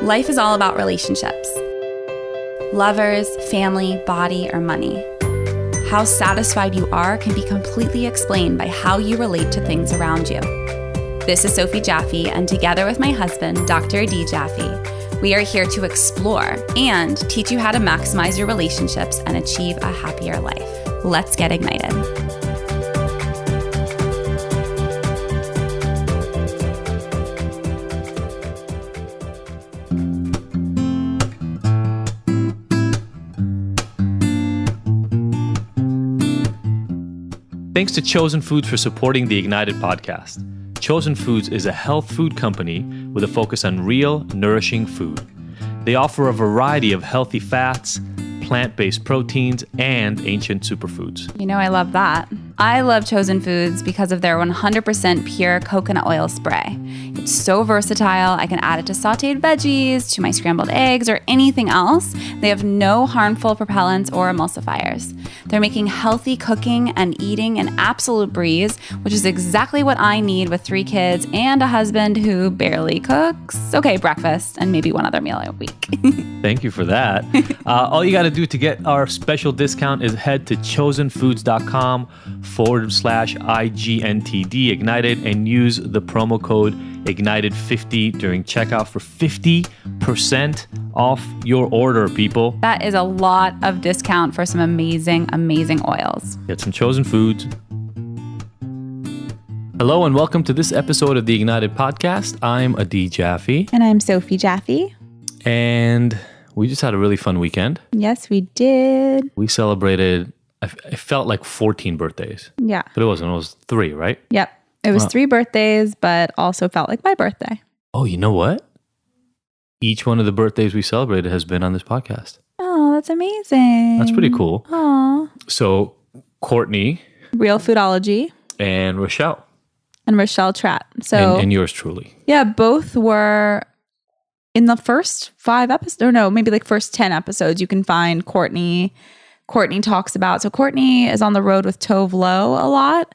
Life is all about relationships. Lovers, family, body, or money. How satisfied you are can be completely explained by how you relate to things around you. This is Sophie Jaffe, and together with my husband, Dr. Adi Jaffe, we are here to explore and teach you how to maximize your relationships and achieve a happier life. Let's get ignited. Thanks to Chosen Foods for supporting the Ignited podcast. Chosen Foods is a health food company with a focus on real, nourishing food. They offer a variety of healthy fats, plant-based proteins, and ancient superfoods. You know, I love that. I love Chosen Foods because of their 100% pure coconut oil spray. It's so versatile. I can add it to sauteed veggies, to my scrambled eggs, or anything else. They have no harmful propellants or emulsifiers. They're making healthy cooking and eating an absolute breeze, which is exactly what I need with 3 kids and a husband who barely cooks. Okay, breakfast and maybe one other meal a week. Thank you for that. All you got to do to get our special discount is head to chosenfoods.com/IGNTD Ignited and use the promo code Ignited50 during checkout for 50% off your order, people. That is a lot of discount for some amazing, amazing oils. Get some Chosen Foods. Hello and welcome to this episode of the Ignited podcast. I'm Adi Jaffe. And I'm Sophie Jaffe. And we just had a really fun weekend. Yes, we did. We celebrated, it felt like 14 birthdays. Yeah. But it wasn't, it was 3, right? Yep. It was 3 birthdays, but also felt like my birthday. Oh, you know what? Each one of the birthdays we celebrated has been on this podcast. Oh, that's amazing. That's pretty cool. Aw. So, Courtney. Real Foodology. And Rochelle. And Rochelle Tratt. So, and yours truly. Yeah, both were in the first 5 episodes, or no, maybe like first 10 episodes. You can find Courtney. Courtney talks about, so Courtney is on the road with Tove Lo a lot.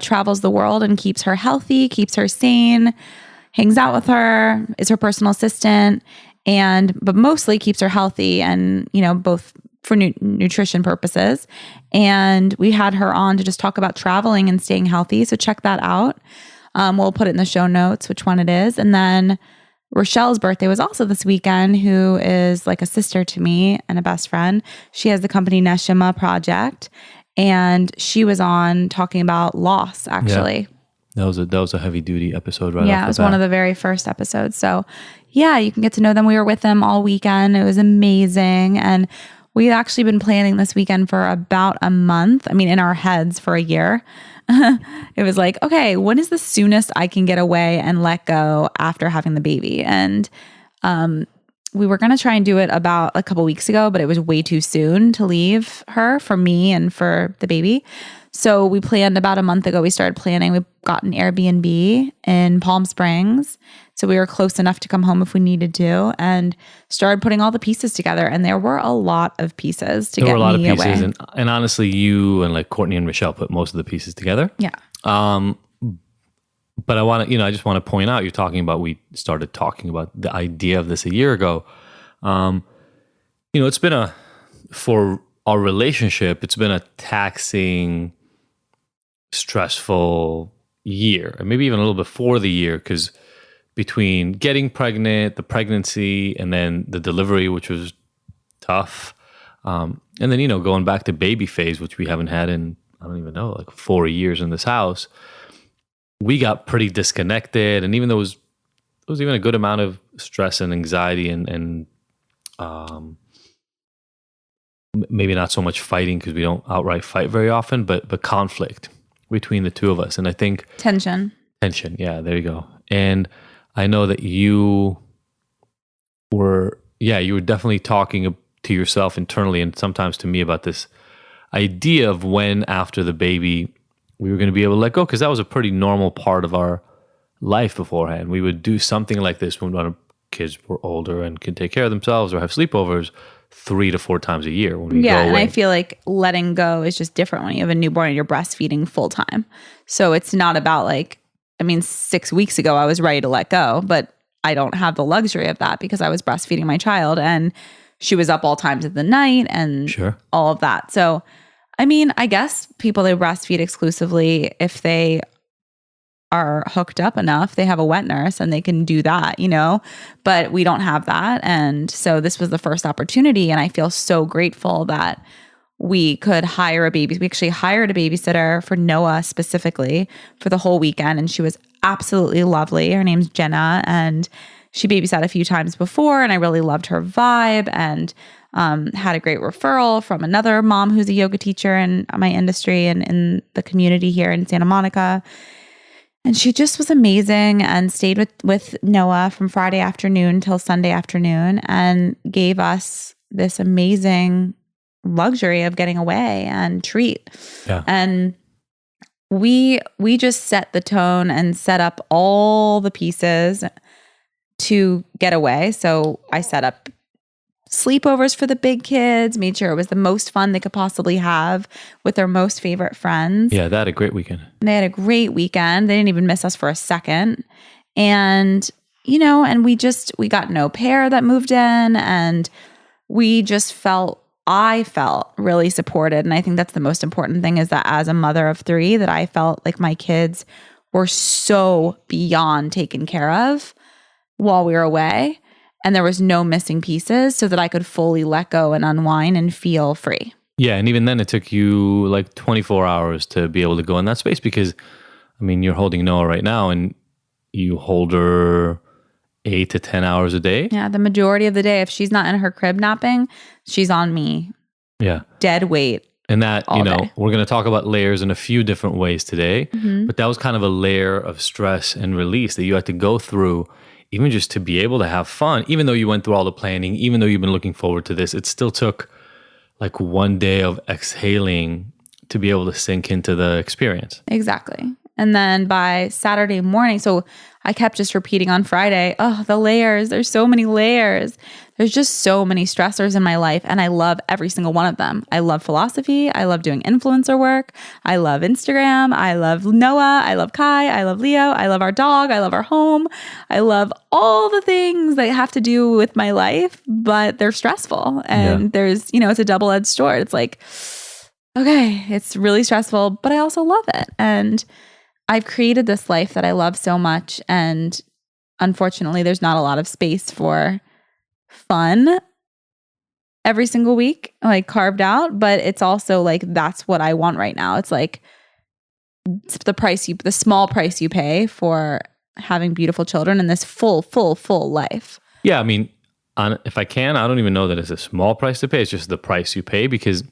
Travels the world and keeps her healthy, keeps her sane, hangs out with her, is her personal assistant, but mostly keeps her healthy and, you know, both for nutrition purposes. And we had her on to just talk about traveling and staying healthy. So check that out. We'll put it in the show notes, which one it is. And then Rochelle's birthday was also this weekend, who is like a sister to me and a best friend. She has the company Neshama Project. And she was on talking about loss, actually. Yeah. That was a heavy duty episode, right? Yeah, it was one of the very first episodes. So yeah, you can get to know them. We were with them all weekend. It was amazing. And we had actually been planning this weekend for about a month. I mean, in our heads for a year. It was like, okay, when is the soonest I can get away and let go after having the baby? And we were going to try and do it about a couple weeks ago, but it was way too soon to leave her for me and for the baby. So we planned about a month ago. We started planning. We got an Airbnb in Palm Springs. So we were close enough to come home if we needed to, and started putting all the pieces together. And there were a lot of pieces to get me away. There were a lot of pieces. And honestly, you and like Courtney and Rochelle put most of the pieces together. Yeah. But I just want to point out, we started talking about the idea of this a year ago. It's been for our relationship, it's been a taxing, stressful year, and maybe even a little before the year, because between getting pregnant, the pregnancy, and then the delivery, which was tough. And then, going back to baby phase, which we haven't had in, I don't even know, like 4 years in this house. We got pretty disconnected, and even though there was even a good amount of stress and anxiety and maybe not so much fighting, because we don't outright fight very often, but conflict between the two of us. And I think tension. Yeah, there you go. And I know that you were definitely talking to yourself internally and sometimes to me about this idea of when after the baby we were going to be able to let go, because that was a pretty normal part of our life beforehand. We would do something like this when our kids were older and could take care of themselves or have sleepovers 3 to 4 times a year when we go away. And I feel like letting go is just different when you have a newborn and you're breastfeeding full time. So it's not about 6 weeks ago I was ready to let go, but I don't have the luxury of that because I was breastfeeding my child and she was up all times of the night and Sure. all of that. So, I mean, I guess people that breastfeed exclusively, if they are hooked up enough, they have a wet nurse and they can do that, but we don't have that. And so this was the first opportunity. And I feel so grateful that we could hire a baby. We actually hired a babysitter for Noah specifically for the whole weekend. And she was absolutely lovely. Her name's Jenna, and she babysat a few times before. And I really loved her vibe and had a great referral from another mom who's a yoga teacher in my industry and in the community here in Santa Monica. And she just was amazing and stayed with Noah from Friday afternoon till Sunday afternoon and gave us this amazing luxury of getting away and treat. Yeah. And we just set the tone and set up all the pieces to get away. So I set up sleepovers for the big kids, made sure it was the most fun they could possibly have with their most favorite friends. Yeah, they had a great weekend. They had a great weekend. They didn't even miss us for a second. And, and we got an au pair that moved in, and I felt really supported. And I think that's the most important thing, is that as a mother of 3, that I felt like my kids were so beyond taken care of while we were away. And there was no missing pieces, so that I could fully let go and unwind and feel free. Yeah. And even then it took you like 24 hours to be able to go in that space because, I mean, you're holding Noah right now and you hold her 8 to 10 hours a day. Yeah. The majority of the day, if she's not in her crib napping, she's on me. Yeah. Dead weight. And that, day. we're going to talk about layers in a few different ways today, Mm-hmm. but that was kind of a layer of stress and release that you had to go through, even just to be able to have fun. Even though you went through all the planning, even though you've been looking forward to this, it still took like one day of exhaling to be able to sink into the experience. Exactly. And then by Saturday morning, so I kept just repeating on Friday, oh, the layers, there's so many layers. There's just so many stressors in my life, and I love every single one of them. I love philosophy. I love doing influencer work. I love Instagram. I love Noah. I love Kai. I love Leo. I love our dog. I love our home. I love all the things that have to do with my life, but they're stressful. And there's, it's a double-edged sword. It's like, okay, it's really stressful, but I also love it. And I've created this life that I love so much. And unfortunately, there's not a lot of space for fun every single week, like carved out. But it's also like, that's what I want right now. It's like it's the small price you pay for having beautiful children in this full life. Yeah. I mean, if I don't even know that it's a small price to pay. It's just the price you pay, because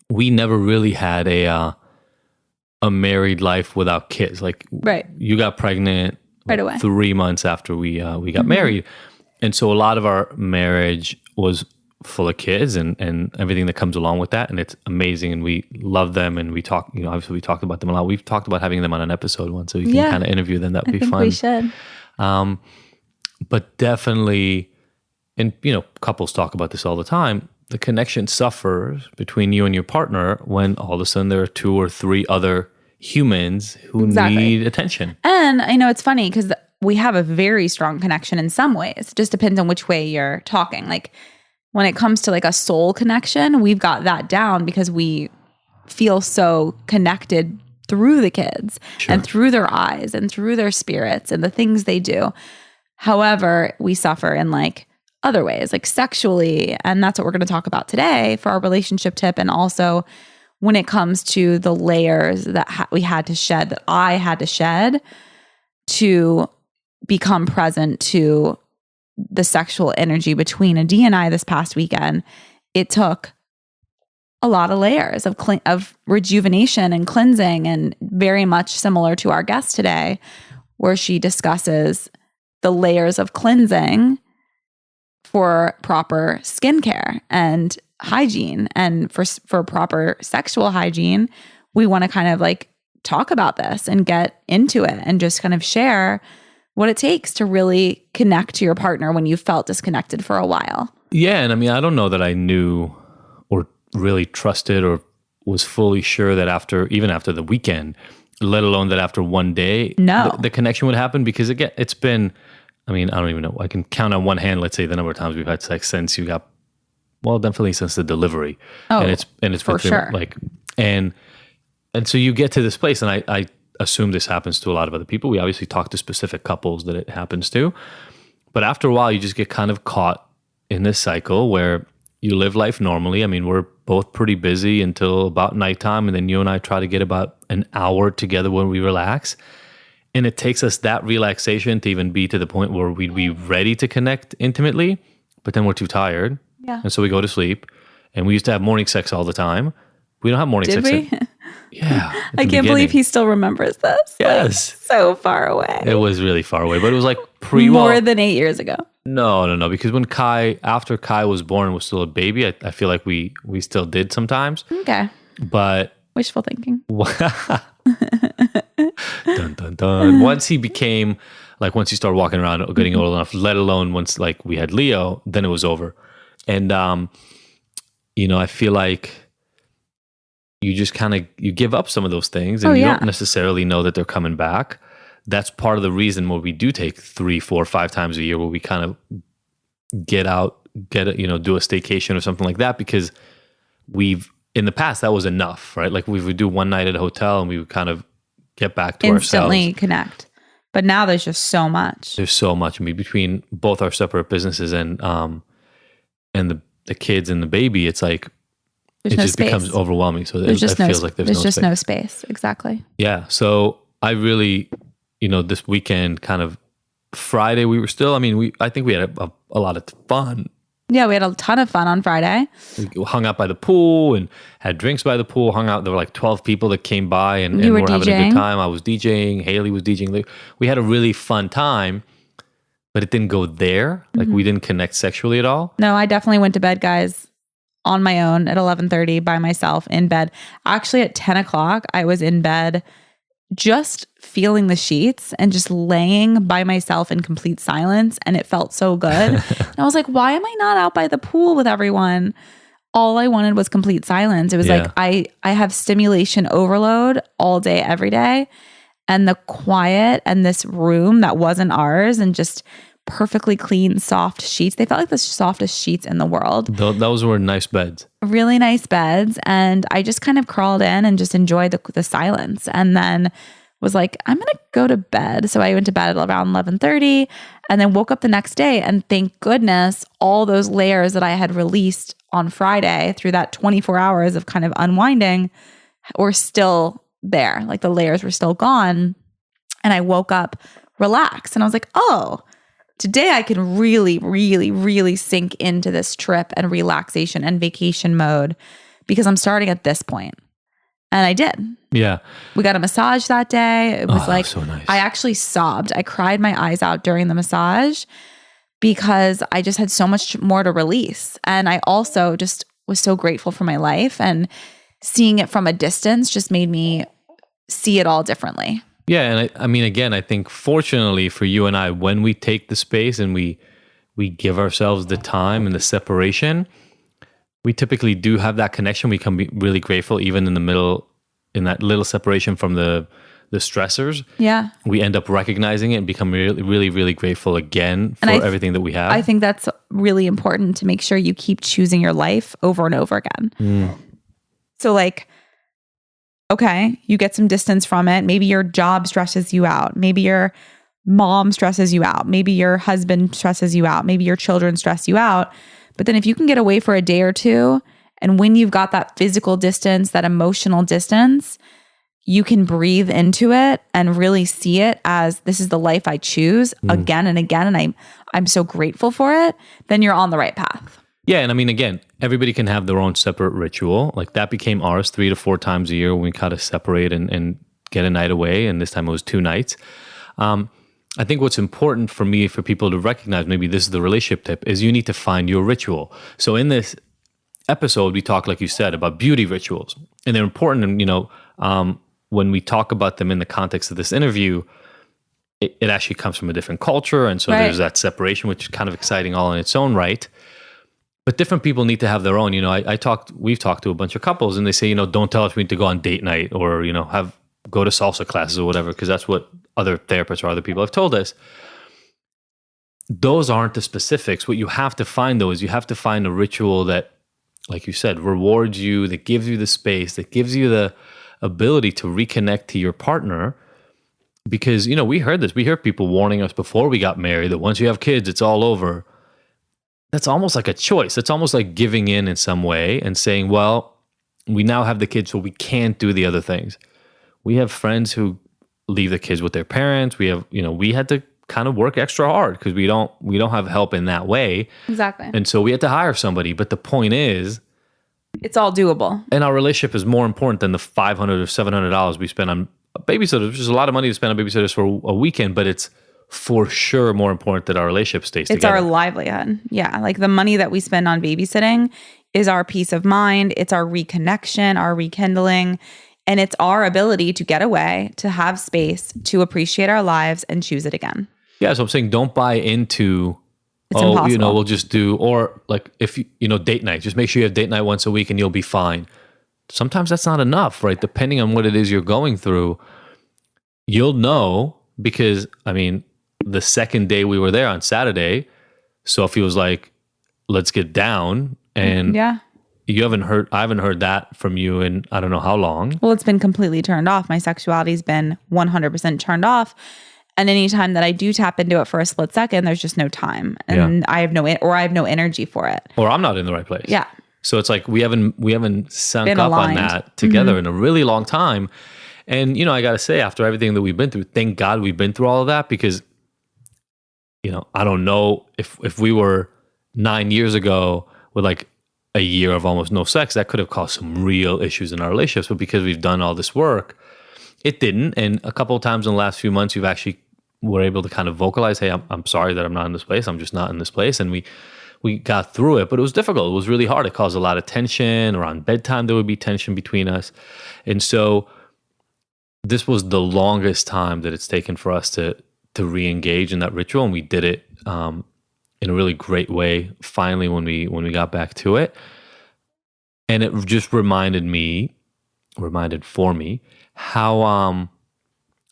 we never really had a married life without kids. Like, right. You got pregnant right away 3 months after we got married. And so a lot of our marriage was full of kids and everything that comes along with that. And it's amazing. And we love them. And we talk, obviously we talked about them a lot. We've talked about having them on an episode once, so you can kind of interview them. That would be fun. We should. But definitely, and couples talk about this all the time, the connection suffers between you and your partner when all of a sudden there are 2 or 3 other humans who need attention. And I know it's funny because we have a very strong connection in some ways. It just depends on which way you're talking. Like when it comes to like a soul connection, we've got that down because we feel so connected through the kids and through their eyes and through their spirits and the things they do. However, we suffer in like other ways, like sexually. And that's what we're going to talk about today for our relationship tip. And also when it comes to the layers that we had to shed, that I had to shed to become present to the sexual energy between Adi and I this past weekend. It took a lot of layers of rejuvenation and cleansing, and very much similar to our guest today, where she discusses the layers of cleansing for proper skincare and hygiene. And for proper sexual hygiene, we want to kind of like talk about this and get into it and just kind of share what it takes to really connect to your partner when you felt disconnected for a while. Yeah. And I mean, I don't know that I knew or really trusted or was fully sure that even after the weekend, let alone that after one day, the connection would happen. Because again, it's been I mean, I don't even know. I can count on one hand, let's say, the number of times we've had sex since you got, well, definitely since the delivery. Oh, and it's for sure. Like, and so you get to this place, and I assume this happens to a lot of other people. We obviously talk to specific couples that it happens to, but after a while, you just get kind of caught in this cycle where you live life normally. I mean, we're both pretty busy until about nighttime, and then you and I try to get about an hour together when we relax. And it takes us that relaxation to even be to the point where we'd be ready to connect intimately, but then we're too tired. Yeah. And so we go to sleep. And we used to have morning sex all the time. We don't have morning Did sex. we? Yeah. I can't believe he still remembers this. Yes. Like, so far away. It was really far away, but it was like More than 8 years ago. No. Because when after Kai was born and was still a baby, I feel like we still did sometimes. Okay. But wishful thinking. Dun, dun, dun. Once he started walking around, getting old enough, let alone once like we had Leo, then it was over. And, I feel like you just you give up some of those things and you don't necessarily know that they're coming back. That's part of the reason where we do take 3, 4, 5 times a year where we kind of get out, do a staycation or something like that, because in the past, that was enough, right? Like we would do one night at a hotel and we would kind of get back to instantly ourselves. Connect. But now there's just so much. There's so much. I mean, between both our separate businesses and the kids and the baby, it's like it just becomes overwhelming. So it feels like there's just no space. Exactly. Yeah. So I really, this weekend, kind of Friday, we were still. I mean, I think we had a lot of fun. Yeah, we had a ton of fun on Friday. We hung out by the pool and had drinks by the pool, hung out. There were like 12 people that came by and we were DJing. Having a good time. I was DJing. Haley was DJing. We had a really fun time, but it didn't go there. Like we didn't connect sexually at all. No, I definitely went to bed, guys, on my own at 11:30 by myself in bed. Actually, at 10 o'clock, I was in bed just feeling the sheets and just laying by myself in complete silence. And it felt so good. And I was like, why am I not out by the pool with everyone? All I wanted was complete silence. It was like, I have stimulation overload all day, every day. And the quiet and this room that wasn't ours and just perfectly clean, soft sheets. They felt like the softest sheets in the world. Those were nice beds. Really nice beds. And I just kind of crawled in and just enjoyed the silence. And then was like, I'm going to go to bed. So I went to bed at around 11:30 and then woke up the next day. And thank goodness all those layers that I had released on Friday through that 24 hours of kind of unwinding were still there. Like the layers were still gone. And I woke up relaxed. And I was like, oh, today I can really, really, really sink into this trip and relaxation and vacation mode because I'm starting at this point. And I did. Yeah. We got a massage that day. It was like, so nice. I actually sobbed. I cried my eyes out during the massage because I just had so much more to release. And I also just was so grateful for my life, and seeing it from a distance just made me see it all differently. Yeah, and I mean, again, I think fortunately for you and I, when we take the space and we give ourselves the time and the separation, we typically do have that connection. We can be really grateful even in the middle, in that little separation from the stressors. Yeah. We end up recognizing it and become really, really, really grateful again for everything that we have. I think that's really important to make sure you keep choosing your life over and over again. So like, okay, you get some distance from it. Maybe your job stresses you out. Maybe your mom stresses you out. Maybe your husband stresses you out. Maybe your children stress you out. But then if you can get away for a day or two, and when you've got that physical distance, that emotional distance, you can breathe into it and really see it as this is the life I choose again and again. And I'm so grateful for it. Then you're on the right path. Yeah. And I mean, again, everybody can have their own separate ritual. Like that became ours 3 to 4 times a year when we kind of separate and get a night away. And this time it was 2 nights. I think what's important for me, for people to recognize, maybe this is the relationship tip, is you need to find your ritual. So in this episode, we talk, like you said, about beauty rituals. And they're important. And, when we talk about them in the context of this interview, it actually comes from a different culture. And so there's that separation, which is kind of exciting all in its own right. But different people need to have their own. We've talked to a bunch of couples and they say, don't tell us we need to go on date night or, go to salsa classes or whatever, because that's what other therapists or other people have told us. those aren't the specifics. What you have to find, though, is you have to find a ritual that, like you said, rewards you, that gives you the space, that gives you the ability to reconnect to your partner. Because, we heard this. We hear people warning us before we got married that once you have kids, it's all over. That's almost like a choice. It's almost like giving in some way and saying, well, we now have the kids, so we can't do the other things. We have friends who leave the kids with their parents. We have, we had to kind of work extra hard because we don't have help in that way. Exactly. And so we had to hire somebody. But the point is, it's all doable. And our relationship is more important than the $500 or $700 we spend on babysitters, which is a lot of money to spend on babysitters for a weekend, but it's for sure more important that our relationship stays together. It's our livelihood. Yeah. Like the money that we spend on babysitting is our peace of mind. It's our reconnection, our rekindling, and it's our ability to get away, to have space, to appreciate our lives and choose it again. Yeah. So I'm saying don't buy into, it's impossible. We'll just do, or like if date night, just make sure you have date night once a week and you'll be fine. Sometimes that's not enough, right? Depending on what it is you're going through, you'll know because, the second day we were there on Saturday, Sophie was like, let's get down. And I haven't heard that from you in I don't know how long. Well, it's been completely turned off. My sexuality's been 100% turned off. And anytime that I do tap into it for a split second, there's just no time. And I have no energy for it. Or I'm not in the right place. Yeah. So it's like we haven't sunk up aligned on that together in a really long time. And, I got to say, after everything that we've been through, thank God we've been through all of that because, I don't know if we were 9 years ago with like a year of almost no sex, that could have caused some real issues in our relationships. But because we've done all this work, it didn't. And a couple of times in the last few months, we've actually were able to kind of vocalize, hey, I'm sorry that I'm not in this place. I'm just not in this place. And we got through it, but it was difficult. It was really hard. It caused a lot of tension. Around bedtime, there would be tension between us. And so this was the longest time that it's taken for us to re-engage in that ritual. And we did it in a really great way, finally, when we got back to it. And it just reminded for me how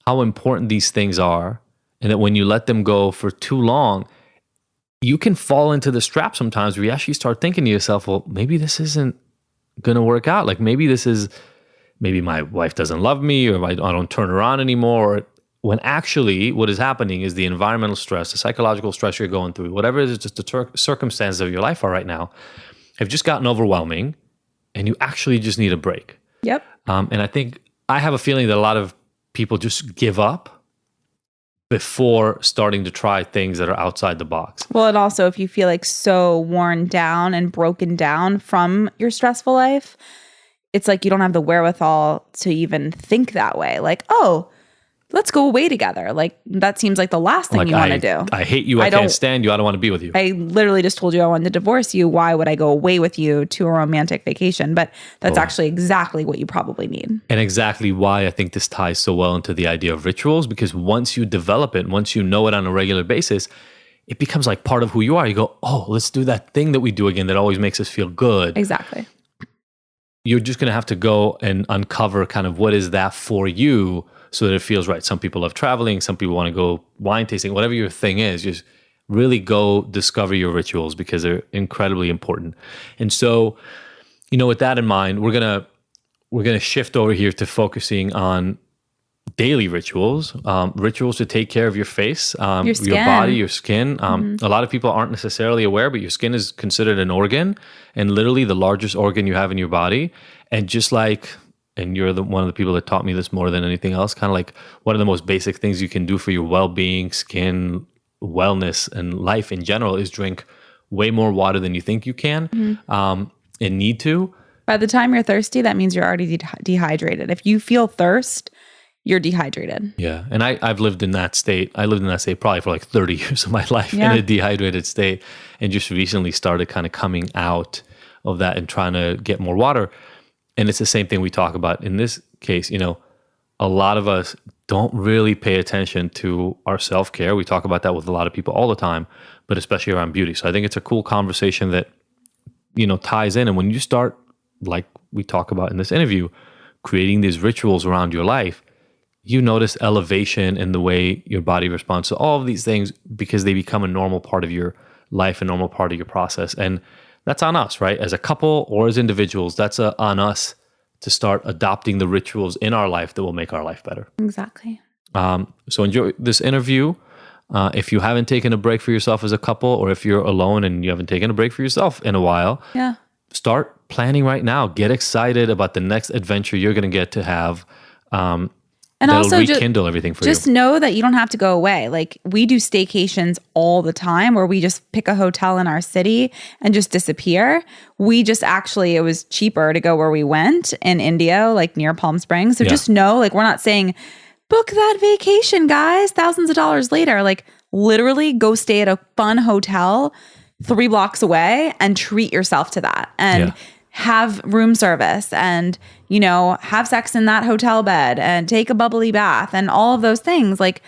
important these things are. And that when you let them go for too long, you can fall into this trap sometimes where you actually start thinking to yourself, well, maybe this isn't going to work out. Like maybe my wife doesn't love me, or I don't turn her on anymore. When actually what is happening is the environmental stress, the psychological stress you're going through, whatever it is, just the circumstances of your life are right now, have just gotten overwhelming and you actually just need a break. Yep. And I have a feeling that a lot of people just give up before starting to try things that are outside the box. Well, and also if you feel like so worn down and broken down from your stressful life, it's like you don't have the wherewithal to even think that way. Like, oh, let's go away together. Like that seems like the last thing you want to do. I hate you. I can't stand you. I don't want to be with you. I literally just told you I wanted to divorce you. Why would I go away with you to a romantic vacation? But that's actually exactly what you probably need. And exactly why I think this ties so well into the idea of rituals, because once you develop it, once you know it on a regular basis, it becomes like part of who you are. You go, oh, let's do that thing that we do again that always makes us feel good. Exactly. You're just going to have to go and uncover kind of what is that for you so that it feels right. Some people love traveling. Some people want to go wine tasting. Whatever your thing is, just really go discover your rituals because they're incredibly important. And so, with that in mind, we're gonna shift over here to focusing on daily rituals, rituals to take care of your face, your body, your skin. A lot of people aren't necessarily aware, but your skin is considered an organ and literally the largest organ you have in your body. And just like, and you're one of the people that taught me this more than anything else, kind of like one of the most basic things you can do for your well-being, skin, wellness, and life in general is drink way more water than you think you can and need to. By the time you're thirsty, that means you're already dehydrated. If you feel thirst, you're dehydrated. Yeah. And I've lived in that state. I lived in that state probably for like 30 years of my life in a dehydrated state, and just recently started kind of coming out of that and trying to get more water. And it's the same thing we talk about in this case. A lot of us don't really pay attention to our self-care. We talk about that with a lot of people all the time, but especially around beauty. So I think it's a cool conversation that, ties in. And when you start, like we talk about in this interview, creating these rituals around your life, you notice elevation in the way your body responds to all of these things because they become a normal part of your life, a normal part of your process. And that's on us, right? As a couple or as individuals, that's on us to start adopting the rituals in our life that will make our life better. Exactly. So enjoy this interview. If you haven't taken a break for yourself as a couple, or if you're alone and you haven't taken a break for yourself in a while, start planning right now. Get excited about the next adventure you're going to get to have. And also rekindle everything for you. Just know that you don't have to go away. Like we do staycations all the time where we just pick a hotel in our city and just disappear. We just it was cheaper to go where we went in India, like near Palm Springs. So just know, like we're not saying book that vacation, guys, thousands of dollars later. Like literally go stay at a fun hotel 3 blocks away and treat yourself to that. And have room service and, have sex in that hotel bed and take a bubbly bath and all of those things. Like,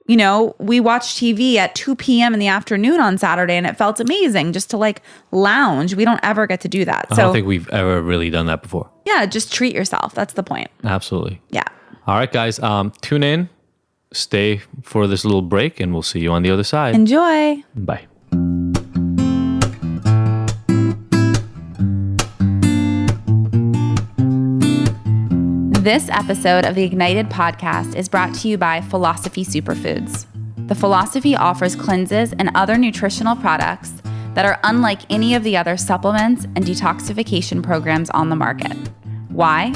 we watched TV at 2 p.m. in the afternoon on Saturday and it felt amazing just to like lounge. We don't ever get to do that. I don't think we've ever really done that before. Yeah, just treat yourself. That's the point. Absolutely. Yeah. All right, guys, tune in, stay for this little break, and we'll see you on the other side. Enjoy. Bye. This episode of the Ignited podcast is brought to you by Philosophy Superfoods. The Philosophy offers cleanses and other nutritional products that are unlike any of the other supplements and detoxification programs on the market. Why?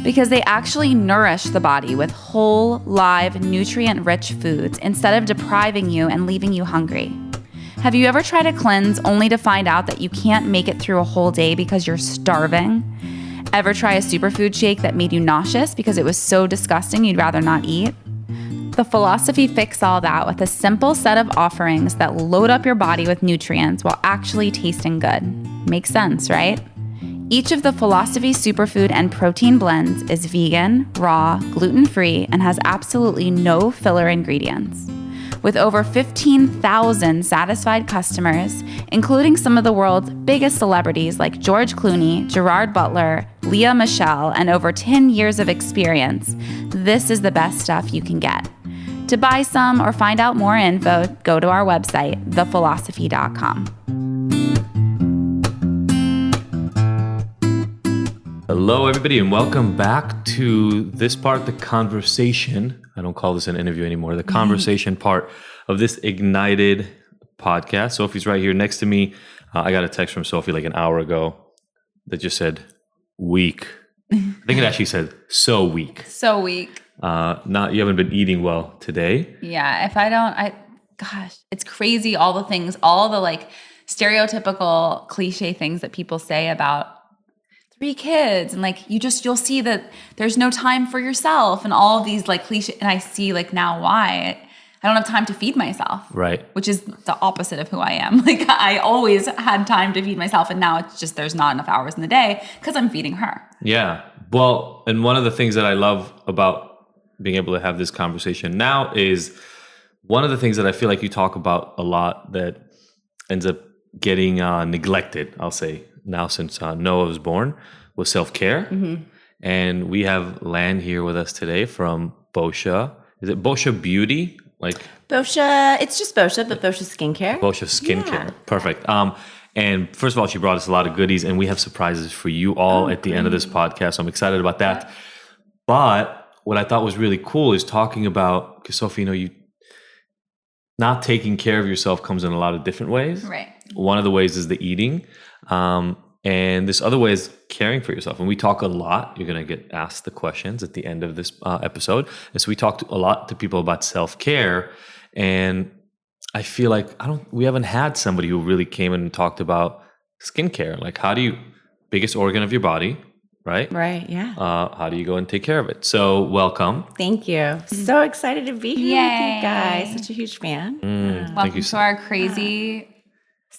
Because they actually nourish the body with whole, live, nutrient-rich foods instead of depriving you and leaving you hungry. Have you ever tried a cleanse only to find out that you can't make it through a whole day because you're starving? Ever try a superfood shake that made you nauseous because it was so disgusting you'd rather not eat? The Philosophy fix all that with a simple set of offerings that load up your body with nutrients while actually tasting good. Makes sense, right? Each of the Philosophy superfood and protein blends is vegan, raw, gluten-free, and has absolutely no filler ingredients. With over 15,000 satisfied customers, including some of the world's biggest celebrities like George Clooney, Gerard Butler, Lea Michele, and over 10 years of experience, this is the best stuff you can get. To buy some or find out more info, go to our website, thephilosophy.com. Hello, everybody, and welcome back to this part of the conversation. I don't call this an interview anymore. The conversation part of this Ignited podcast. Sophie's right here next to me. I got a text from Sophie like an hour ago that just said, weak. I think it actually said, so weak. So weak. You haven't been eating well today. Yeah, gosh, it's crazy all the things, all the like stereotypical cliche things that people say about 3 kids and like you'll see that there's no time for yourself and all of these like cliche, and I see like now why I don't have time to feed myself. Right. Which is the opposite of who I am. Like I always had time to feed myself and now it's just there's not enough hours in the day because I'm feeding her. Yeah. Well, and one of the things that I love about being able to have this conversation now is one of the things that I feel like you talk about a lot that ends up getting neglected, I'll say, now since Noah was born, was self-care. Mm-hmm. And we have Lan here with us today from Boscia. Is it Boscia Beauty? Like Boscia, it's just Boscia, but Boscia Skincare. Boscia Skincare. Yeah. Perfect. And first of all, she brought us a lot of goodies and we have surprises for you all at the end of this podcast. So I'm excited about that. Yeah. But what I thought was really cool is talking about, because Sophie, you not taking care of yourself comes in a lot of different ways. Right. One of the ways is the eating. And this other way is caring for yourself. And we talk a lot. You're going to get asked the questions at the end of this episode. And so we talked a lot to people about self-care. And I feel like we haven't had somebody who really came in and talked about skincare. Like biggest organ of your body, right? Right, yeah. How do you go and take care of it? So welcome. Thank you. So excited to be here with you guys. Such a huge fan. Welcome to our crazy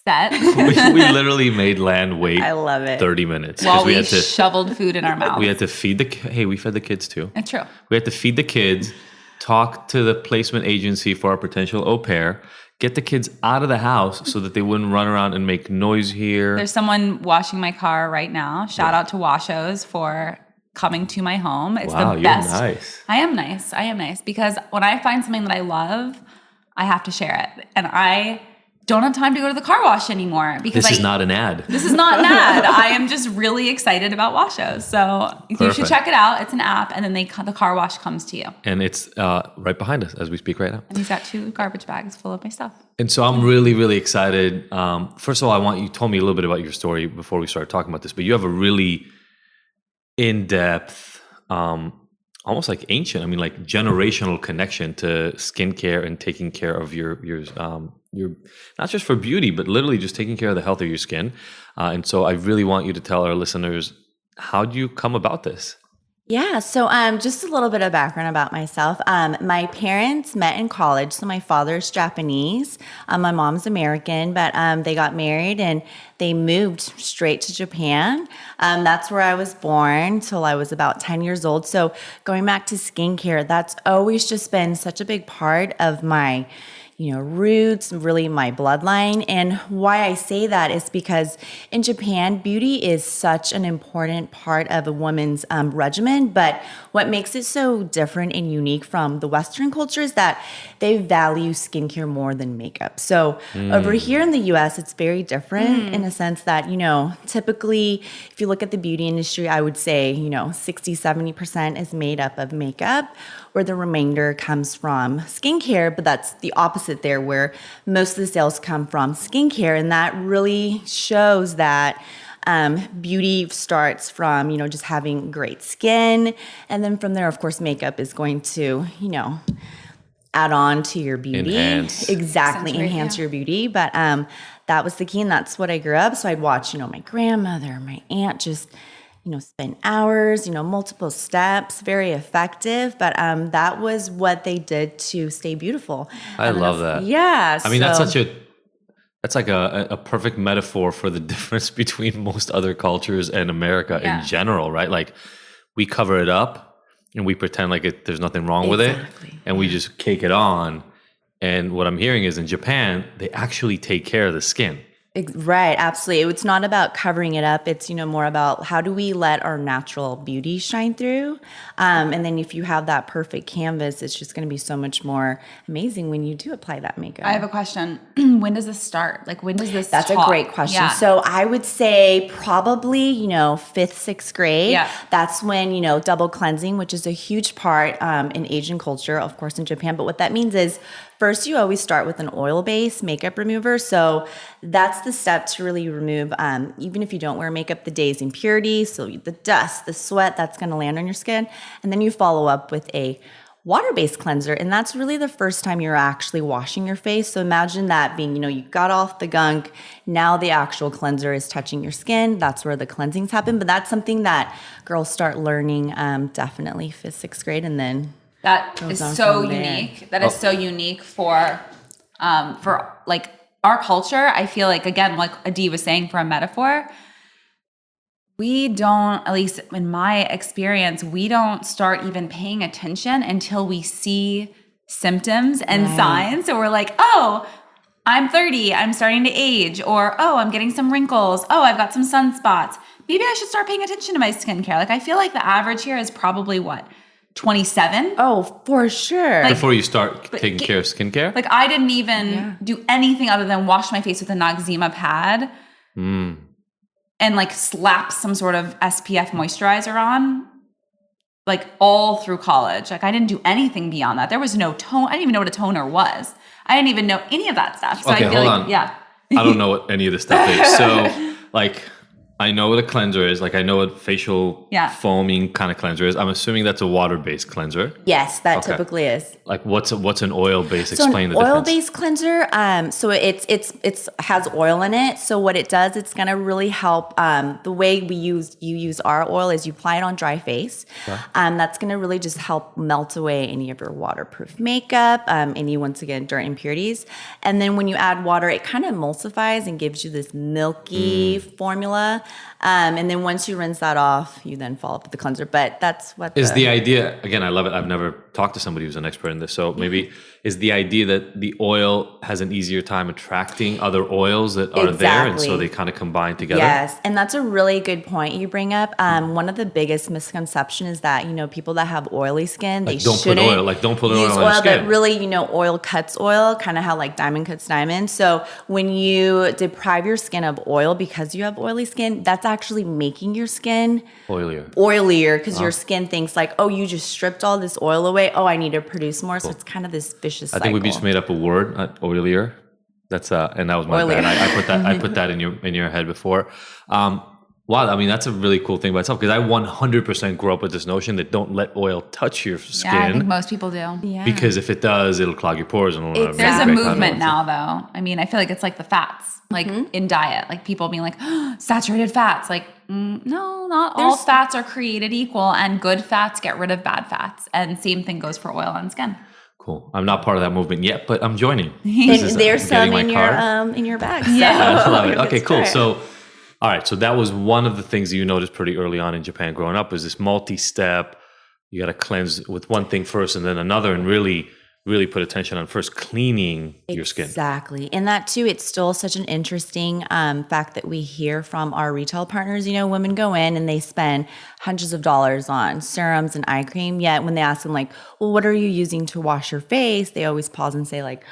set. we literally made Lan wait. I love it. 30 minutes while we shoveled food in our mouths. We had to feed we fed the kids too. It's true. We had to feed the kids, talk to the placement agency for our potential au pair, get the kids out of the house so that they wouldn't run around and make noise here. There's someone washing my car right now. Shout out to Washos for coming to my home. It's Wow, the best. You're nice. I am nice because when I find something that I love, I have to share it. And I don't have time to go to the car wash anymore because This is not an ad. This is not an ad. I am just really excited about Washos. So you should check it out. It's an app, and then the car wash comes to you. And it's right behind us as we speak right now. And he's got 2 garbage bags full of my stuff. And so I'm really, really excited. First of all, you told me a little bit about your story before we started talking about this, but you have a really in-depth, almost like ancient, like generational connection to skincare and taking care of your not just for beauty, but literally just taking care of the health of your skin. And so I really want you to tell our listeners, how do you come about this? Yeah, so just a little bit of background about myself. My parents met in college. So my father's Japanese, my mom's American, but they got married and they moved straight to Japan. That's where I was born till I was about 10 years old. So going back to skincare, that's always just been such a big part of my roots, really my bloodline. And why I say that is because in Japan, beauty is such an important part of a woman's regimen. But what makes it so different and unique from the Western culture is that they value skincare more than makeup. So over here in the US, it's very different in a sense that, typically, if you look at the beauty industry, I would say, 60-70% is made up of makeup, where the remainder comes from skincare, but that's the opposite there, where most of the sales come from skincare. And that really shows that beauty starts from, just having great skin. And then from there, of course, makeup is going to, add on to your beauty. Enhance your beauty. But that was the key, and that's what I grew up. So I'd watch, my grandmother, my aunt just spend hours, multiple steps, very effective. But that was what they did to stay beautiful. I love that. Yeah. That's like a perfect metaphor for the difference between most other cultures and America in general, right? Like we cover it up and we pretend like there's nothing wrong with it, and we just cake it on. And what I'm hearing is in Japan, they actually take care of the skin. Right, absolutely. It's not about covering it up. It's, more about how do we let our natural beauty shine through. And then if you have that perfect canvas, it's just going to be so much more amazing when you do apply that makeup. I have a question. When does this start? Like, when does this That's a great question. Yeah. So I would say probably, 5th, 6th grade. Yeah. That's when, double cleansing, which is a huge part in Asian culture, of course, in Japan. But what that means is, first, you always start with an oil-based makeup remover. So that's the step to really remove, even if you don't wear makeup, the day's impurities, so the dust, the sweat that's going to land on your skin. And then you follow up with a water-based cleanser. And that's really the first time you're actually washing your face. So imagine that being, you got off the gunk. Now the actual cleanser is touching your skin. That's where the cleansings happen. But that's something that girls start learning definitely 5th, 6th grade. And then that is so unique. That is so unique for like our culture. I feel like, again, like Adi was saying, for a metaphor, we don't, at least in my experience, we don't start even paying attention until we see symptoms and signs. So we're like, oh, I'm 30, I'm starting to age, or oh, I'm getting some wrinkles. Oh, I've got some sunspots. Maybe I should start paying attention to my skincare. Like, I feel like the average here is probably what? 27? Oh, for sure. Like, before you start taking care of skincare? Like, I didn't even do anything other than wash my face with a Noxzema pad and like slap some sort of SPF moisturizer on, like all through college. Like, I didn't do anything beyond that. There was no tone. I didn't even know what a toner was. I didn't even know any of that stuff. So okay, I feel hold like, on. I don't know what any of this stuff is. So like, I know what a cleanser is. Like, I know what facial foaming kind of cleanser is. I'm assuming that's a water-based cleanser. Yes, that typically is. Like, what's an oil-based? So explain the difference. Oil-based cleanser. So it's has oil in it. So what it does, it's gonna really help. The way you use our oil is you apply it on dry face. Okay. That's gonna really just help melt away any of your waterproof makeup, any, once again, dirt impurities. And then when you add water, it kind of emulsifies and gives you this milky formula. And then once you rinse that off, you then follow up with the cleanser. But that's what is the idea. Again, I love it. I've never talked to somebody who's an expert in this. So maybe is the idea that the oil has an easier time attracting other oils that are there, and so they kind of combine together? Yes, and that's a really good point you bring up. One of the biggest misconceptions is that, people that have oily skin, they shouldn't don't put oil use on oil your skin. that really, oil cuts oil, kind of how like diamond cuts diamond. So when you deprive your skin of oil because you have oily skin, that's actually making your skin oilier because your skin thinks like, oh, you just stripped all this oil away. Oh, I need to produce more. So it's kind of this vicious cycle. I think we just made up a word, oilier. That's and that was my bad. I put that in your head before. Wow, I mean, that's a really cool thing by itself, because I 100% grew up with this notion that don't let oil touch your skin. Yeah, I think most people do. Yeah. Because if it does, it'll clog your pores. And There's a movement now, though. I mean, I feel like it's like the fats, like in diet, like people being like, saturated fats. Like, no, not all fats are created equal, and good fats get rid of bad fats. And same thing goes for oil on skin. Cool. I'm not part of that movement yet, but I'm joining. There's some in your bag. So. Yeah, I love it. Okay, cool. So, all right. So that was one of the things that you noticed pretty early on in Japan growing up, was this multi-step. You got to cleanse with one thing first and then another, and really put attention on first cleaning your skin. Exactly. And that too, it's still such an interesting fact that we hear from our retail partners. Women go in and they spend hundreds of dollars on serums and eye cream. Yet when they ask them like, well, what are you using to wash your face? They always pause and say like,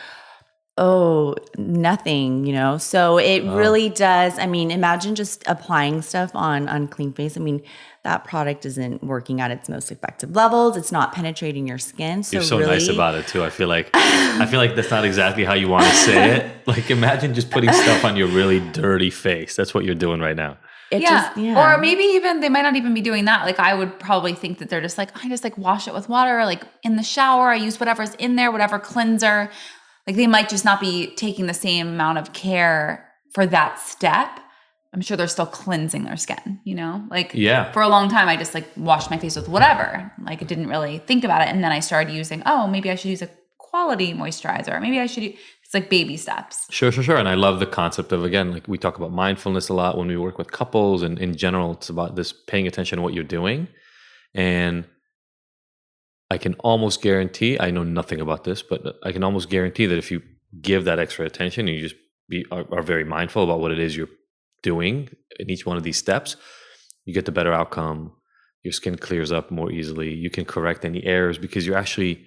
oh, nothing, So it really does. I mean, imagine just applying stuff on clean face. I mean, that product isn't working at its most effective levels. It's not penetrating your skin. So you're so nice about it too. I feel like that's not exactly how you want to say it. Like, imagine just putting stuff on your really dirty face. That's what you're doing right now. Or maybe even they might not even be doing that. Like, I would probably think that they're just like, I just like wash it with water, like in the shower. I use whatever's in there, whatever cleanser. Like, they might just not be taking the same amount of care for that step. I'm sure they're still cleansing their skin, Like, for a long time, I just like washed my face with whatever. Like, I didn't really think about it. And then I started using, maybe I should use a quality moisturizer. Maybe I should it's like baby steps. Sure. And I love the concept of, again, like we talk about mindfulness a lot when we work with couples, and in general, it's about this paying attention to what you're doing. And I can almost guarantee, I know nothing about this, but I can almost guarantee that if you give that extra attention, and you just are very mindful about what it is you're doing in each one of these steps, you get the better outcome. Your skin clears up more easily. You can correct any errors because you're actually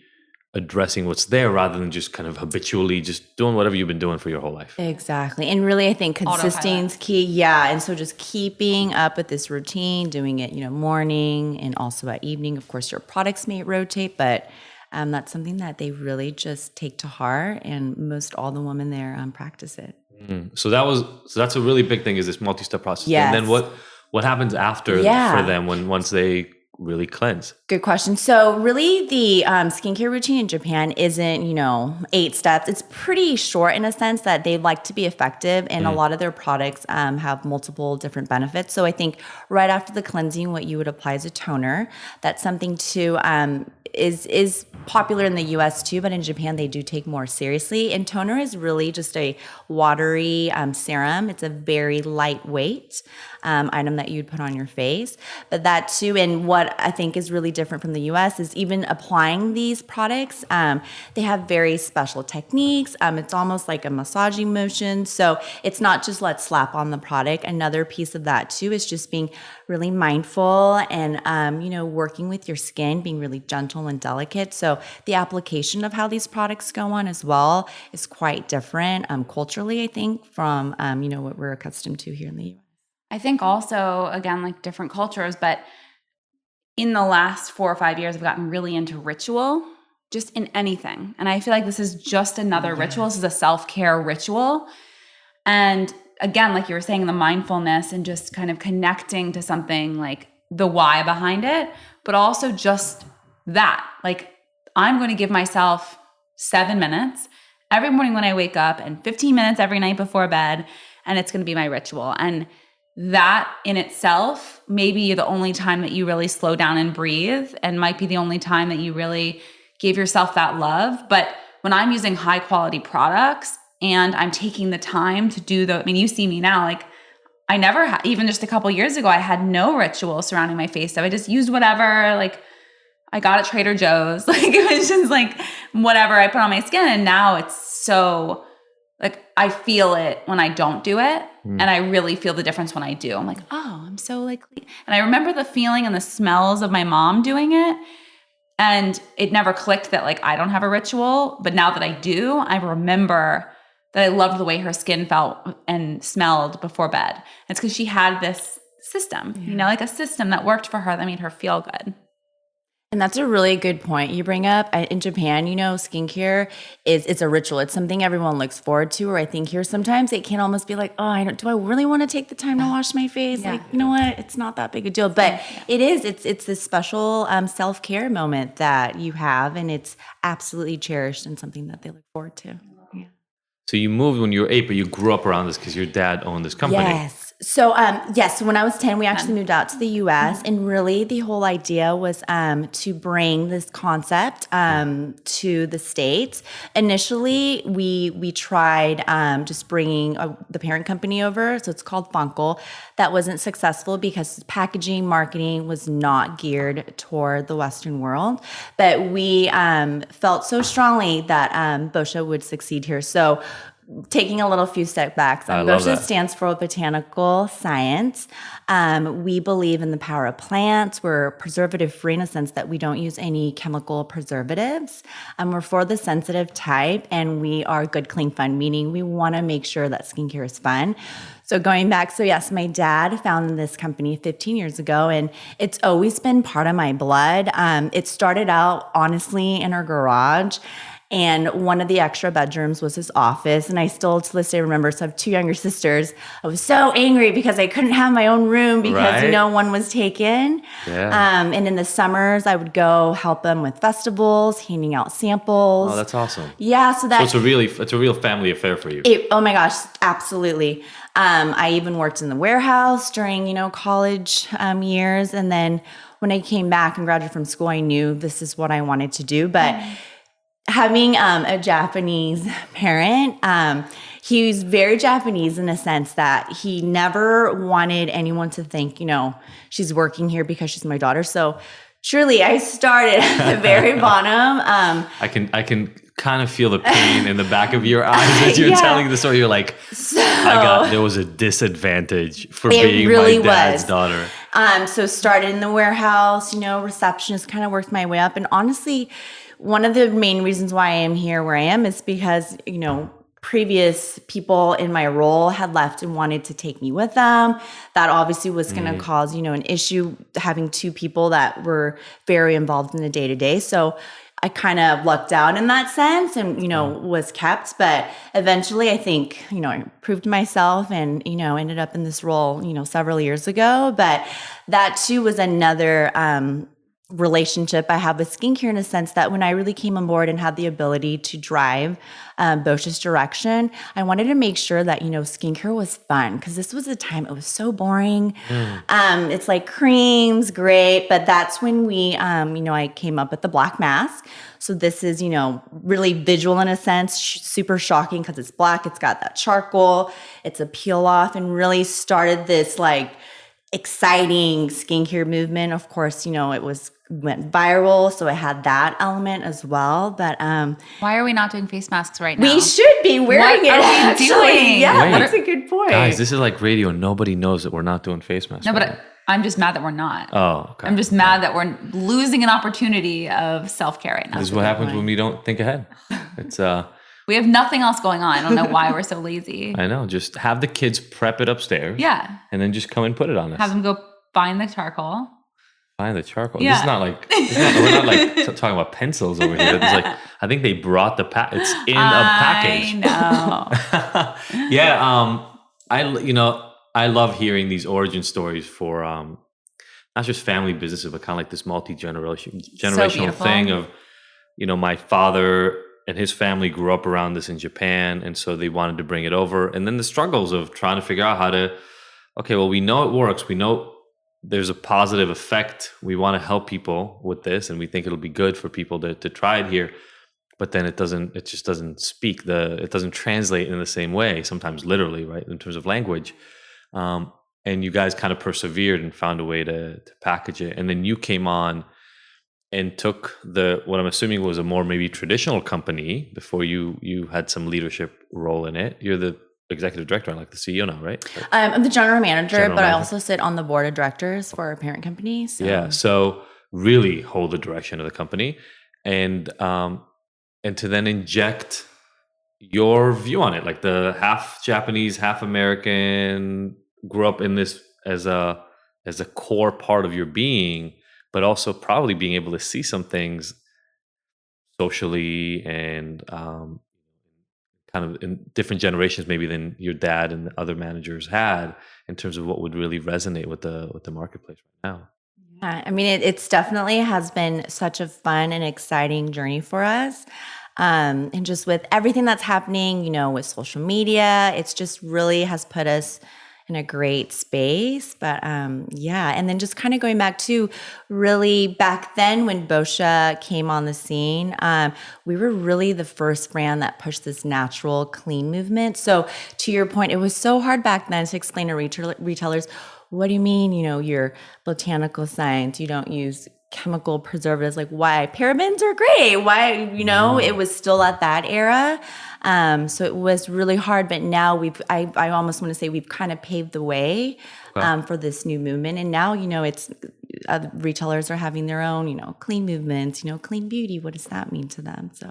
addressing what's there, rather than just kind of habitually just doing whatever you've been doing for your whole life. Exactly. And really, I think consistency is key. Yeah. And so just keeping up with this routine, doing it, morning and also at evening. Of course, your products may rotate, but that's something that they really just take to heart, and most all the women there practice it. So that's a really big thing, is this multi-step process. Yes. And then what happens after for them once they really cleanse? Good question. So really the skincare routine in Japan isn't, 8 steps. It's pretty short in a sense that they like to be effective, and a lot of their products have multiple different benefits. So I think right after the cleansing, what you would apply is a toner. That's something is popular in the US too, but in Japan they do take more seriously. And toner is really just a watery serum. It's a very lightweight item that you'd put on your face. But that too, and what I think is really different from the US is even applying these products, they have very special techniques. It's almost like a massaging motion. So it's not just let's slap on the product. Another piece of that too is just being really mindful and, working with your skin, being really gentle and delicate. So the application of how these products go on as well is quite different culturally, I think, from, what we're accustomed to here in the US. I think also, again, like different cultures, but in the last 4 or 5 years, I've gotten really into ritual, just in anything. And I feel like this is just another ritual. This is a self-care ritual. And again, like you were saying, the mindfulness and just kind of connecting to something, like the why behind it, but also just that. Like, I'm going to give myself 7 minutes every morning when I wake up, and 15 minutes every night before bed, and it's going to be my ritual. And that in itself may be the only time that you really slow down and breathe, and might be the only time that you really give yourself that love. But when I'm using high quality products and I'm taking the time to do you see me now, like I never had, even just a couple years ago, I had no ritual surrounding my face. So I just used whatever, like I got at Trader Joe's. Like it was just like whatever I put on my skin. And now it's so like I feel it when I don't do it. And I really feel the difference when I do. I'm like, oh, I'm so like clean. And I remember the feeling and the smells of my mom doing it. And it never clicked that like I don't have a ritual. But now that I do, I remember that I loved the way her skin felt and smelled before bed. It's because she had this system, you know, like a system that worked for her that made her feel good. And that's a really good point you bring up. In Japan, you know, skincare it's a ritual. It's something everyone looks forward to. Or I think here sometimes it can almost be like, oh, do I really want to take the time to wash my face? Yeah. Like, you know what? It's not that big a deal. But it is. It's this special self-care moment that you have, and it's absolutely cherished and something that they look forward to. Yeah. So you moved when you were 8, but you grew up around this because your dad owned this company. Yes. So, so when I was 10, we actually moved out to the U.S. And really the whole idea was to bring this concept to the States. Initially, we tried just bringing the parent company over. So it's called Funkel. That wasn't successful because packaging, marketing was not geared toward the Western world. But we felt so strongly that Boscia would succeed here. So taking a little few step backs, Boscia stands for Botanical Science. We believe in the power of plants. We're preservative free in a sense that we don't use any chemical preservatives. We're for the sensitive type, and we are good, clean, fun, meaning we want to make sure that skincare is fun. So going back, so yes, my dad founded this company 15 years ago, and it's always been part of my blood. It started out, honestly, in our garage. And one of the extra bedrooms was his office. And I still to this day remember, so I have 2 younger sisters. I was so angry because I couldn't have my own room because, you know, one was taken. Yeah. And in the summers, I would go help them with festivals, handing out samples. Oh, that's awesome. Yeah. So it's a real family affair for you. Oh my gosh, absolutely. I even worked in the warehouse during, you know, college years. And then when I came back and graduated from school, I knew this is what I wanted to do. But having a Japanese parent, he's very Japanese in a sense that he never wanted anyone to think, you know, she's working here because she's my daughter. So truly, I started at the very bottom. I can kind of feel the pain in the back of your eyes as you're telling the story. You're like, there was a disadvantage for being really my dad's daughter. So started in the warehouse, you know, receptionist, kind of worked my way up. And honestly, one of the main reasons why I am here where I am is because, you know, previous people in my role had left and wanted to take me with them. That obviously was going to cause, you know, an issue having 2 people that were very involved in the day-to-day. So I kind of lucked out in that sense and, you know, was kept. But eventually I think, you know, I proved myself and, you know, ended up in this role, you know, several years ago. But that too was another relationship I have with skincare in a sense that when I really came on board and had the ability to drive Boscia's direction, I wanted to make sure that, you know, skincare was fun because this was a time it was so boring. It's like creams, great. But that's when we, you know, I came up with the black mask. So this is, you know, really visual in a sense, super shocking because it's black. It's got that charcoal. It's a peel off and really started this like exciting skincare movement. Of course, you know, went viral, so it had that element as well. But why are we not doing face masks right now? We should be wearing it. What are we doing? Yeah, that's a good point. Guys, this is like radio. Nobody knows that we're not doing face masks. No, but I'm just mad that we're not. Oh, okay. I'm just mad that we're losing an opportunity of self-care right now. This is what happens when we don't think ahead. It's we have nothing else going on. I don't know why we're so lazy. I know. Just have the kids prep it upstairs. Yeah. And then just come and put it on us. Have them go find the charcoal. Find the charcoal. Yeah. This is not like, we're not like talking about pencils over here. It's like, I think they brought it's in a package. I know. Yeah. I love hearing these origin stories for not just family businesses, but kind of like this generational thing of, you know, my father and his family grew up around this in Japan, and so they wanted to bring it over. And then the struggles of trying to figure out how to, okay, well, we know it works. We know there's a positive effect. We want to help people with this, and we think it'll be good for people to try it here. But then it just doesn't it doesn't translate in the same way, sometimes literally, right, in terms of language. And you guys kind of persevered and found a way to package it. And then you came on and took what I'm assuming was a more maybe traditional company before you had some leadership role in it. You're the executive director, like the CEO now, right? I'm the general manager, General but manager. I also sit on the board of directors for our parent company. So. Yeah, so really hold the direction of the company, and to then inject your view on it, like the half Japanese, half American, grew up in this as a core part of your being, but also probably being able to see some things socially and kind of in different generations maybe than your dad and other managers had in terms of what would really resonate with the marketplace right now. Yeah, I mean, it's definitely has been such a fun and exciting journey for us. And just with everything that's happening, with social media, it's just really has put us in a great space. But yeah, and then just kind of going back to really back then when Boscia came on the scene, we were really the first brand that pushed this natural, clean movement. So to your point, it was so hard back then to explain to retailers, what do you mean, your botanical science, you don't use chemical preservatives, like why parabens are great, why, it was still at that era. So it was really hard, but now I almost want to say we've kind of paved the way for this new movement. And now, it's retailers are having their own, clean movements, clean beauty. What does that mean to them? So.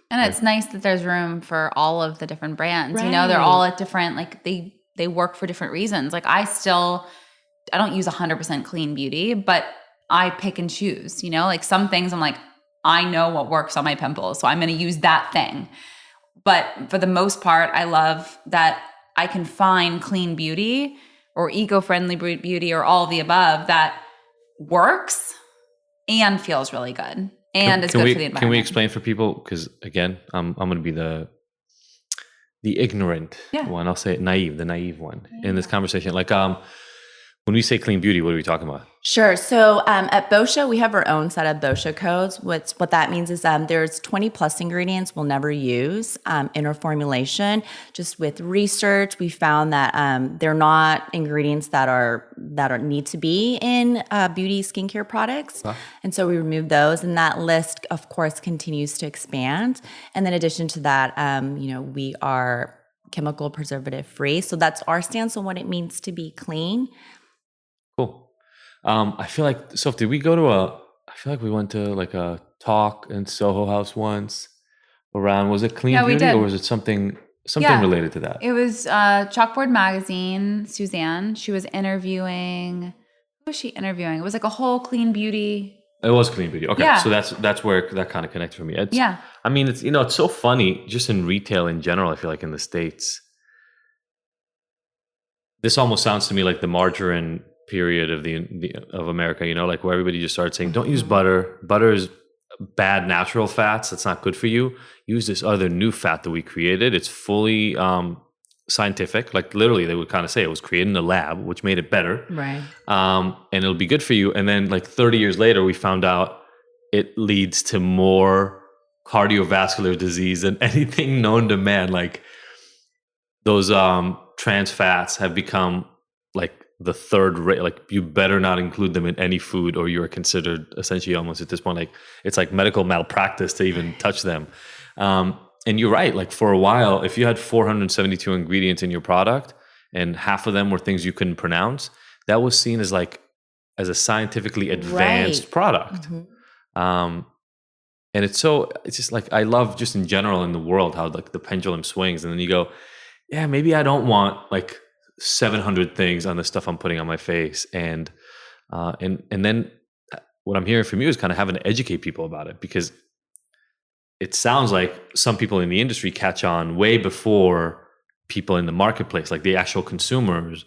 And it's nice that there's room for all of the different brands, Right. they're all at different, like they work for different reasons. Like I don't use 100% clean beauty, but I pick and choose, like some things I'm like, I know what works on my pimples, so I'm going to use that thing. But for the most part, I love that I can find clean beauty or eco-friendly beauty or all of the above that works and feels really good and is good for the environment. Can we explain for people? Because again, I'm going to be the ignorant one. I'll say it, the naive one in this conversation. Like, when we say clean beauty, what are we talking about? Sure. So at Boscia, we have our own set of Boscia codes. What that means is there's 20 plus ingredients we'll never use in our formulation. Just with research, we found that they're not ingredients that need to be in beauty skincare products. And so we removed those, and that list, of course, continues to expand. And then in addition to that, we are chemical preservative free. So that's our stance on what it means to be clean. Cool. I feel like, so did we go I feel like we went to like a talk in Soho House once around, was it clean beauty or was it something related to that? It was Chalkboard Magazine, Suzanne. She was interviewing, who was she interviewing? It was like a whole clean beauty. It was clean beauty. Okay. Yeah. So that's where that kind of connects for me. Yeah. I mean, it's, it's so funny just in retail in general. I feel like in the States, this almost sounds to me like the margarine period of America, like where everybody just started saying, don't use butter. Butter is bad natural fats. That's not good for you. Use this other new fat that we created. It's fully scientific. Like literally they would kind of say it was created in a lab, which made it better. Right. And it'll be good for you. And then like 30 years later, we found out it leads to more cardiovascular disease than anything known to man. Like those trans fats have become like the third rate, like you better not include them in any food or you're considered essentially almost at this point, like it's like medical malpractice to even touch them. And you're right. Like for a while, if you had 472 ingredients in your product and half of them were things you couldn't pronounce, that was seen as a scientifically advanced product. Mm-hmm. And it's just like, I love just in general in the world, how like the pendulum swings and then you go, yeah, maybe I don't want like 700 things on the stuff I'm putting on my face. And then what I'm hearing from you is kind of having to educate people about it, because it sounds like some people in the industry catch on way before people in the marketplace, like the actual consumers,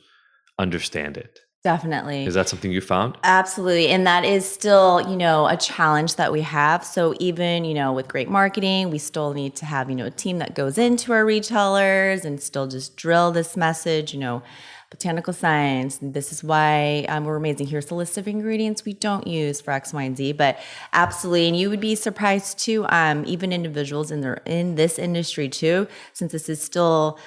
understand it. Definitely. Is that something you found? Absolutely. And that is still, a challenge that we have. So even, with great marketing, we still need to have, a team that goes into our retailers and still just drill this message, botanical science. This is why we're amazing. Here's the list of ingredients we don't use for X, Y, and Z. But absolutely. And you would be surprised too, even individuals in this industry too, since this is still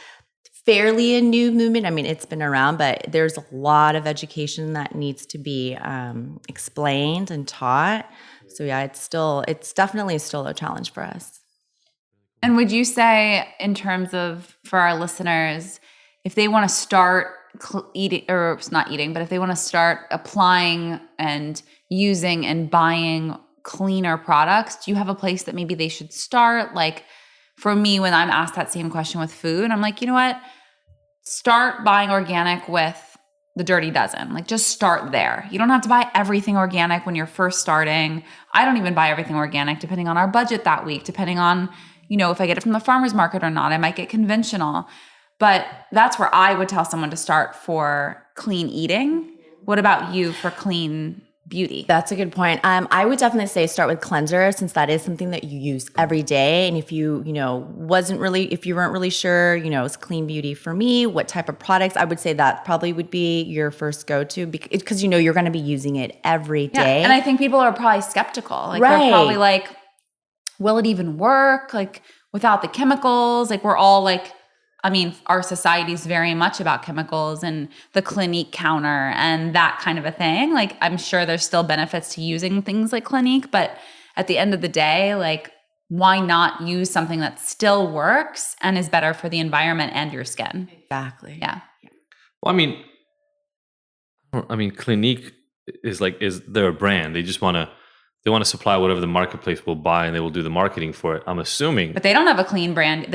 fairly a new movement. I mean, it's been around, but there's a lot of education that needs to be explained and taught. So yeah, it's definitely still a challenge for us. And would you say, in terms of, for our listeners, if they want to start eating, or it's not eating, but if they want to start applying and using and buying cleaner products, do you have a place that maybe they should start? Like for me, when I'm asked that same question with food, I'm like, you know what? Start buying organic with the Dirty Dozen. Like just start there. You don't have to buy everything organic when you're first starting. I don't even buy everything organic depending on our budget that week, depending on, you know, if I get it from the farmer's market or not. I might get conventional. But that's where I would tell someone to start for clean eating. What about you for clean beauty? That's a good point. I would definitely say start with cleanser, since that is something that you use every day. And if if you weren't really sure, it's clean beauty for me, what type of products, I would say that probably would be your first go-to because you're going to be using it every day. Yeah. And I think people are probably skeptical. Like right. They're probably like, will it even work? Like without the chemicals? Like we're all like, I mean, our society is very much about chemicals and the Clinique counter and that kind of a thing. Like, I'm sure there's still benefits to using things like Clinique, but at the end of the day, like, why not use something that still works and is better for the environment and your skin? Exactly. Yeah. Well, I mean, Clinique is they're a brand. They want to supply whatever the marketplace will buy, and they will do the marketing for it. I'm assuming, but they don't have a clean brand.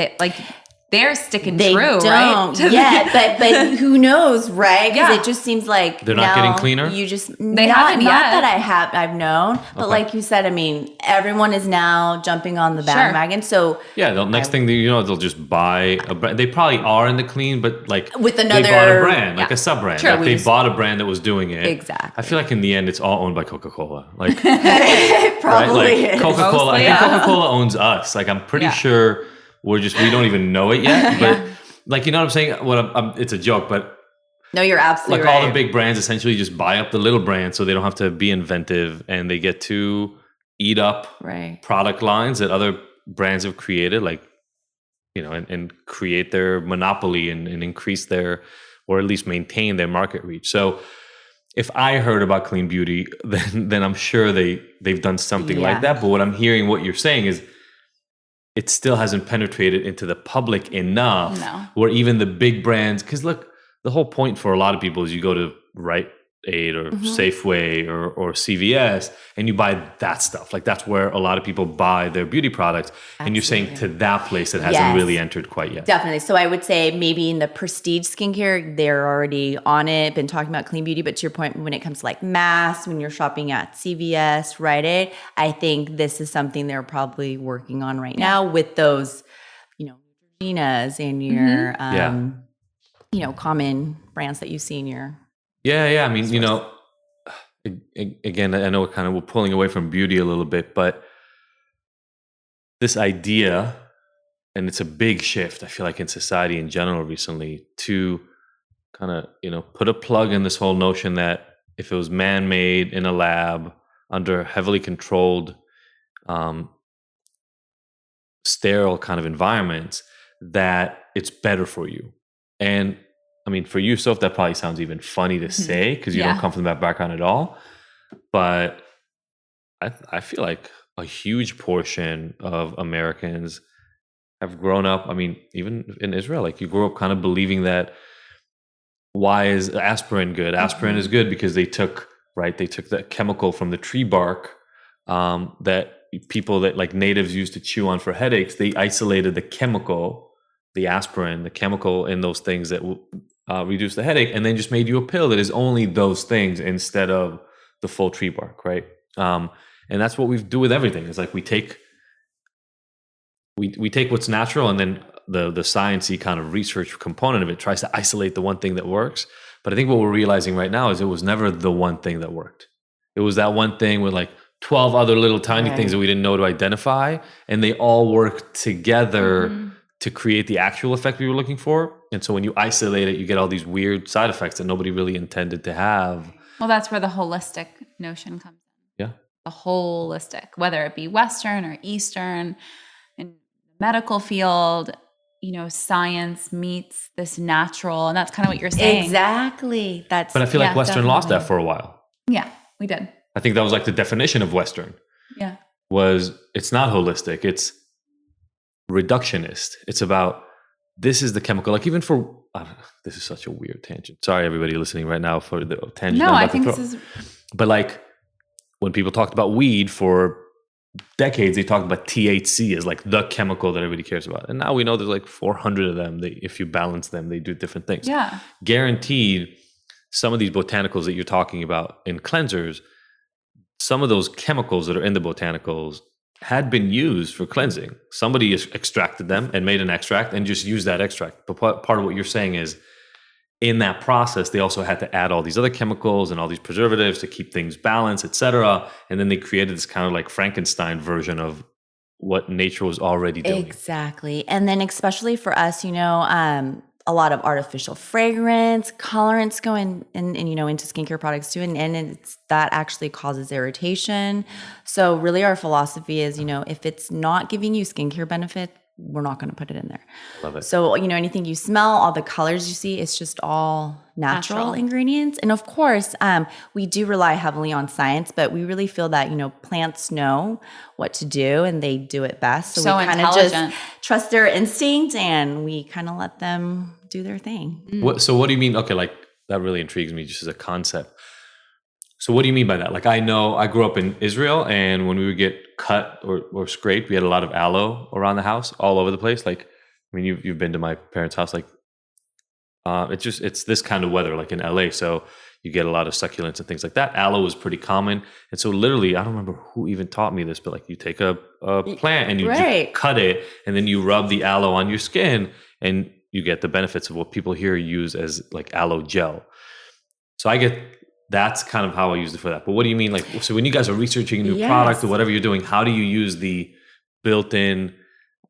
They're sticking they true, don't. right? Yeah, but who knows, right? Because Yeah. It just seems like they're not getting cleaner. You just They not haven't yet. that I've known, but Okay. like you said, I mean, everyone is now jumping on the bandwagon. So yeah, the next thing they'll just buy a brand. They probably are in the clean, but like with another, they bought a brand, like a sub brand. Sure, like they bought a brand that was doing it. Exactly. I feel like in the end, it's all owned by Coca-Cola. Like It probably right? Like is. Coca-Cola. Mostly, I think yeah. Coca-Cola owns us. Like I'm pretty Yeah. sure we don't even know it yet. But like you know what I'm saying? It's a joke, but No, you're absolutely like right. all the big brands essentially just buy up the little brands, so they don't have to be inventive, and they get to eat up right. product lines that other brands have created, like and create their monopoly and increase their, or at least maintain their market reach. So if I heard about clean beauty, then I'm sure they've done something like that. But what I'm hearing, what you're saying is, it still hasn't penetrated into the public enough where even the big brands, because look, the whole point for a lot of people is you go to Rite Aid or Safeway or CVS and you buy that stuff. Like that's where a lot of people buy their beauty products. Absolutely. And you're saying to that place that hasn't really entered quite yet. Definitely. So I would say maybe in the prestige skincare, they're already on it, been talking about clean beauty. But to your point, when it comes to like mass, when you're shopping at CVS, Rite Aid, I think this is something they're probably working on right now with those, Neutrogenas and your, common brands that you see in your. Yeah. I mean, again, I know we're pulling away from beauty a little bit, but this idea, and it's a big shift, I feel like, in society in general recently, to kind of, put a plug in this whole notion that if it was man-made in a lab under heavily controlled, sterile kind of environments, that it's better for you. And I mean, for you, Soph, that probably sounds even funny to say because you don't come from that background at all. But I feel like a huge portion of Americans have grown up. I mean, even in Israel, like you grew up kind of believing that, why is aspirin good? Aspirin is good because they took that chemical from the tree bark that people that like natives used to chew on for headaches. They isolated the chemical, the aspirin, the chemical in those things that will reduce the headache, and then just made you a pill that is only those things instead of the full tree bark, right? And that's what we do with everything. It's like we take what's natural, and then the science-y kind of research component of it tries to isolate the one thing that works. But I think what we're realizing right now is it was never the one thing that worked. It was that one thing with like 12 other little tiny things that we didn't know to identify, and they all work together to create the actual effect we were looking for. And so when you isolate it, you get all these weird side effects that nobody really intended to have. Well, that's where the holistic notion comes in. Yeah. The holistic, whether it be Western or Eastern, in the medical field, science meets this natural, and that's kind of what you're saying. Exactly. But I feel like Western lost that for a while. Yeah, we did. I think that was like the definition of Western. was it's not holistic. It's reductionist. It's about this is the chemical. Like even for this is such a weird tangent. Sorry, everybody listening right now for the tangent. No, I think this is. But like when people talked about weed for decades, they talked about THC as like the chemical that everybody cares about. And now we know there's like 400 of them. If you balance them, they do different things. Yeah. Guaranteed, some of these botanicals that you're talking about in cleansers, some of those chemicals that are in the botanicals had been used for cleansing. Somebody extracted them and made an extract and just used that extract. But part of what you're saying is in that process, they also had to add all these other chemicals and all these preservatives to keep things balanced, et cetera. And then they created this kind of like Frankenstein version of what nature was already doing. Exactly. And then especially for us, a lot of artificial fragrance, colorants go in into skincare products too. And that actually causes irritation. So really our philosophy is, if it's not giving you skincare benefit, we're not going to put it in there. Love it. So, anything you smell, all the colors you see, it's just all natural ingredients. And of course, we do rely heavily on science, but we really feel that, plants know what to do and they do it best. So we kind of just trust their instinct and we kind of let them do their thing. So what do you mean? Okay, like that really intrigues me just as a concept. So what do you mean by that? Like I know I grew up in Israel, and when we would get cut or scraped, we had a lot of aloe around the house, all over the place. Like, I mean, you've been to my parents' house. Like, it's this kind of weather, like in LA. So you get a lot of succulents and things like that. Aloe is pretty common, and so literally, I don't remember who even taught me this, but like you take a plant and you just cut it, and then you rub the aloe on your skin, and you get the benefits of what people here use as like aloe gel. So that's kind of how I used it for that. But what do you mean? Like, so when you guys are researching a new product or whatever you're doing, how do you use the built-in,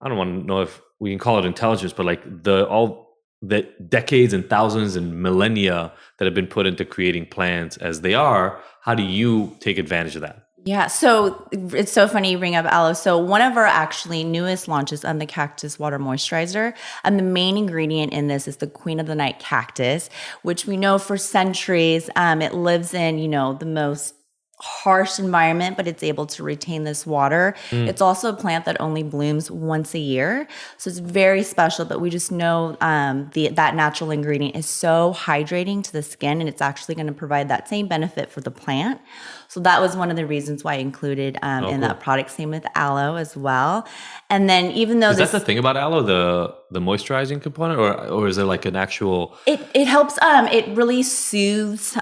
I don't want to know if we can call it intelligence, but like all the decades and thousands and millennia that have been put into creating plants as they are, how do you take advantage of that? Yeah, so it's so funny you bring up aloe. So one of our actually newest launches on the Cactus Water Moisturizer, and the main ingredient in this is the Queen of the Night cactus, which we know for centuries it lives in, the most harsh environment, but it's able to retain this water. It's also a plant that only blooms once a year. So it's very special, but we just know that natural ingredient is so hydrating to the skin, and it's actually going to provide that same benefit for the plant. So that was one of the reasons why I included in that product. Same with aloe as well. And then even though that the thing about aloe, the moisturizing component, or is there like an actual? It helps. It really soothes,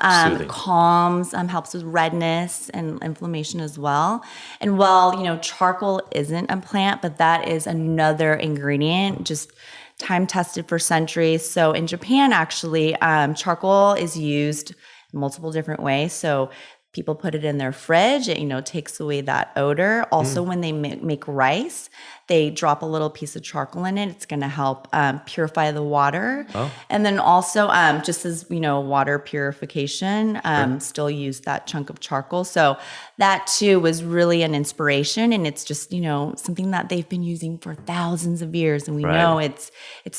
calms, helps with redness and inflammation as well. And while charcoal isn't a plant, but that is another ingredient, just time tested for centuries. So in Japan, actually, charcoal is used in multiple different ways. So people put it in their fridge. It, takes away that odor. Also, when they make rice, they drop a little piece of charcoal in it. It's going to help purify the water. Oh. And then also, just as, water purification, still use that chunk of charcoal. So that too was really an inspiration. And it's just, something that they've been using for thousands of years. And we know it's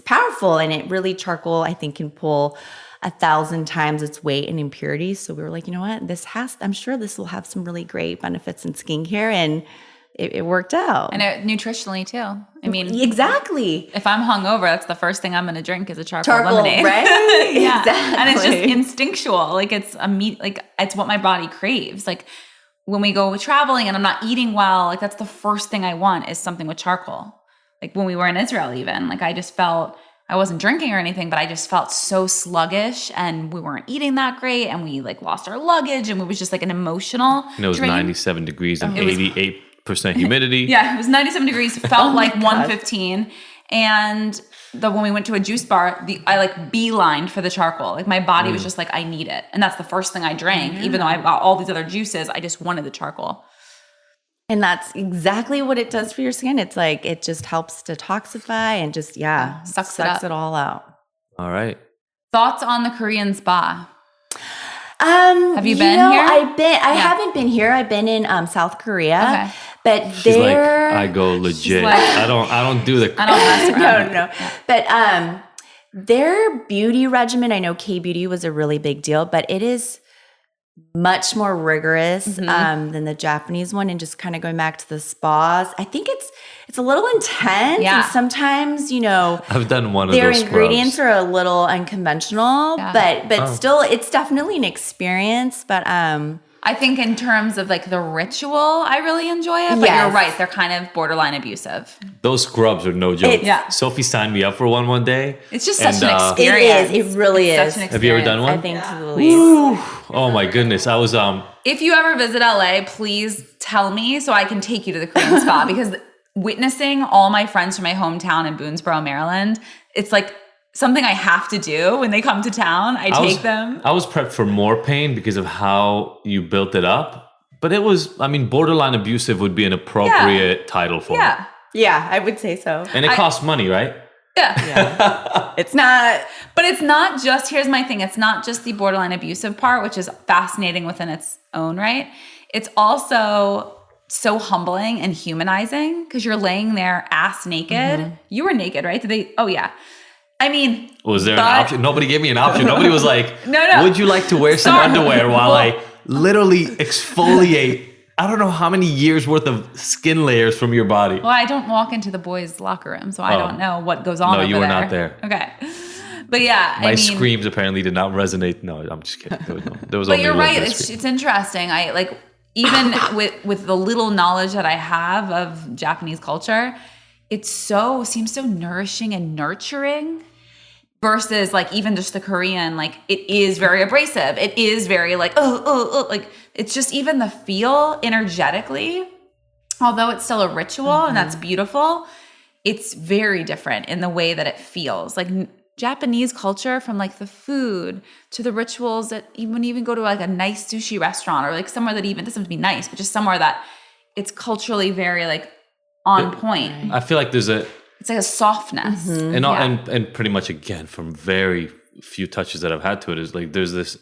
powerful. And it really, charcoal, I think, can pull 1,000 times its weight in impurities. So we were like, you know what, I'm sure this will have some really great benefits in skincare, and it worked out. And nutritionally too. I mean, exactly. If I'm hungover, that's the first thing I'm going to drink is a charcoal lemonade. Right? Yeah. Exactly. And it's just instinctual. Like it's it's what my body craves. Like when we go traveling and I'm not eating well, like that's the first thing I want is something with charcoal. Like when we were in Israel even, like I just felt, I wasn't drinking or anything, but I just felt so sluggish and we weren't eating that great and we like lost our luggage and it was just like an emotional And it was drain. 97 degrees and 88% humidity. Yeah, it was 97 degrees, felt like 115. And when we went to a juice bar, I like beelined for the charcoal. Like my body was just like, I need it. And that's the first thing I drank. Yeah. Even though I've got all these other juices, I just wanted the charcoal. And that's exactly what it does for your skin. It's like, it just helps detoxify and just, sucks it all out. All right. Thoughts on the Korean spa? Have you been here? I haven't been here. I've been in South Korea. Okay. But she's like, I go legit. Like, I don't do the. I don't mess around. No. But their beauty regimen, I know K-beauty was a really big deal, but it is much more rigorous than the Japanese one, and just kind of going back to the spas. I think it's a little intense, and sometimes I've done one of their those ingredients scrubs. are a little unconventional, but still, it's definitely an experience. But I think in terms of like the ritual, I really enjoy it. But you're right; they're kind of borderline abusive. Those scrubs are no joke. Sophie signed me up for one day. It's just such an experience. It is. It really is. Have you ever done one? I think to the least. Oh my goodness, I was If you ever visit LA, please tell me so I can take you to the Korean spa, because witnessing all my friends from my hometown in Boonesboro, Maryland, it's like something I have to do when they come to town. I take them. I was prepped for more pain because of how you built it up. But it was, borderline abusive would be an appropriate title for it. Yeah, I would say so. And it costs money, right? Yeah. It's not. But it's not just, here's my thing, it's not just the borderline abusive part, which is fascinating within its own right. It's also so humbling and humanizing because you're laying there ass naked. You were naked, right? Did they? Oh, yeah. Was there an option? Nobody gave me an option. Nobody was like, no. Would you like to wear some underwear while I literally exfoliate, I don't know how many years worth of skin layers from your body? Well, I don't walk into the boys' locker room, so I don't know what goes on over there. No, you were not there. Okay. But yeah, my screams apparently did not resonate. No, I'm just kidding. There was but only you're one right. good It's scream. interesting. I like, even with the little knowledge that I have of Japanese culture, seems so nourishing and nurturing. Versus like even just the Korean, like it is very abrasive. It is very like, like it's just even the feel energetically, although it's still a ritual and that's beautiful, it's very different in the way that it feels. Like Japanese culture, from like the food to the rituals, that even go to like a nice sushi restaurant or like somewhere that even doesn't have to be nice, but just somewhere that it's culturally very like on point. I feel like It's like a softness. And pretty much, again, from very few touches that I've had to it, is like there's this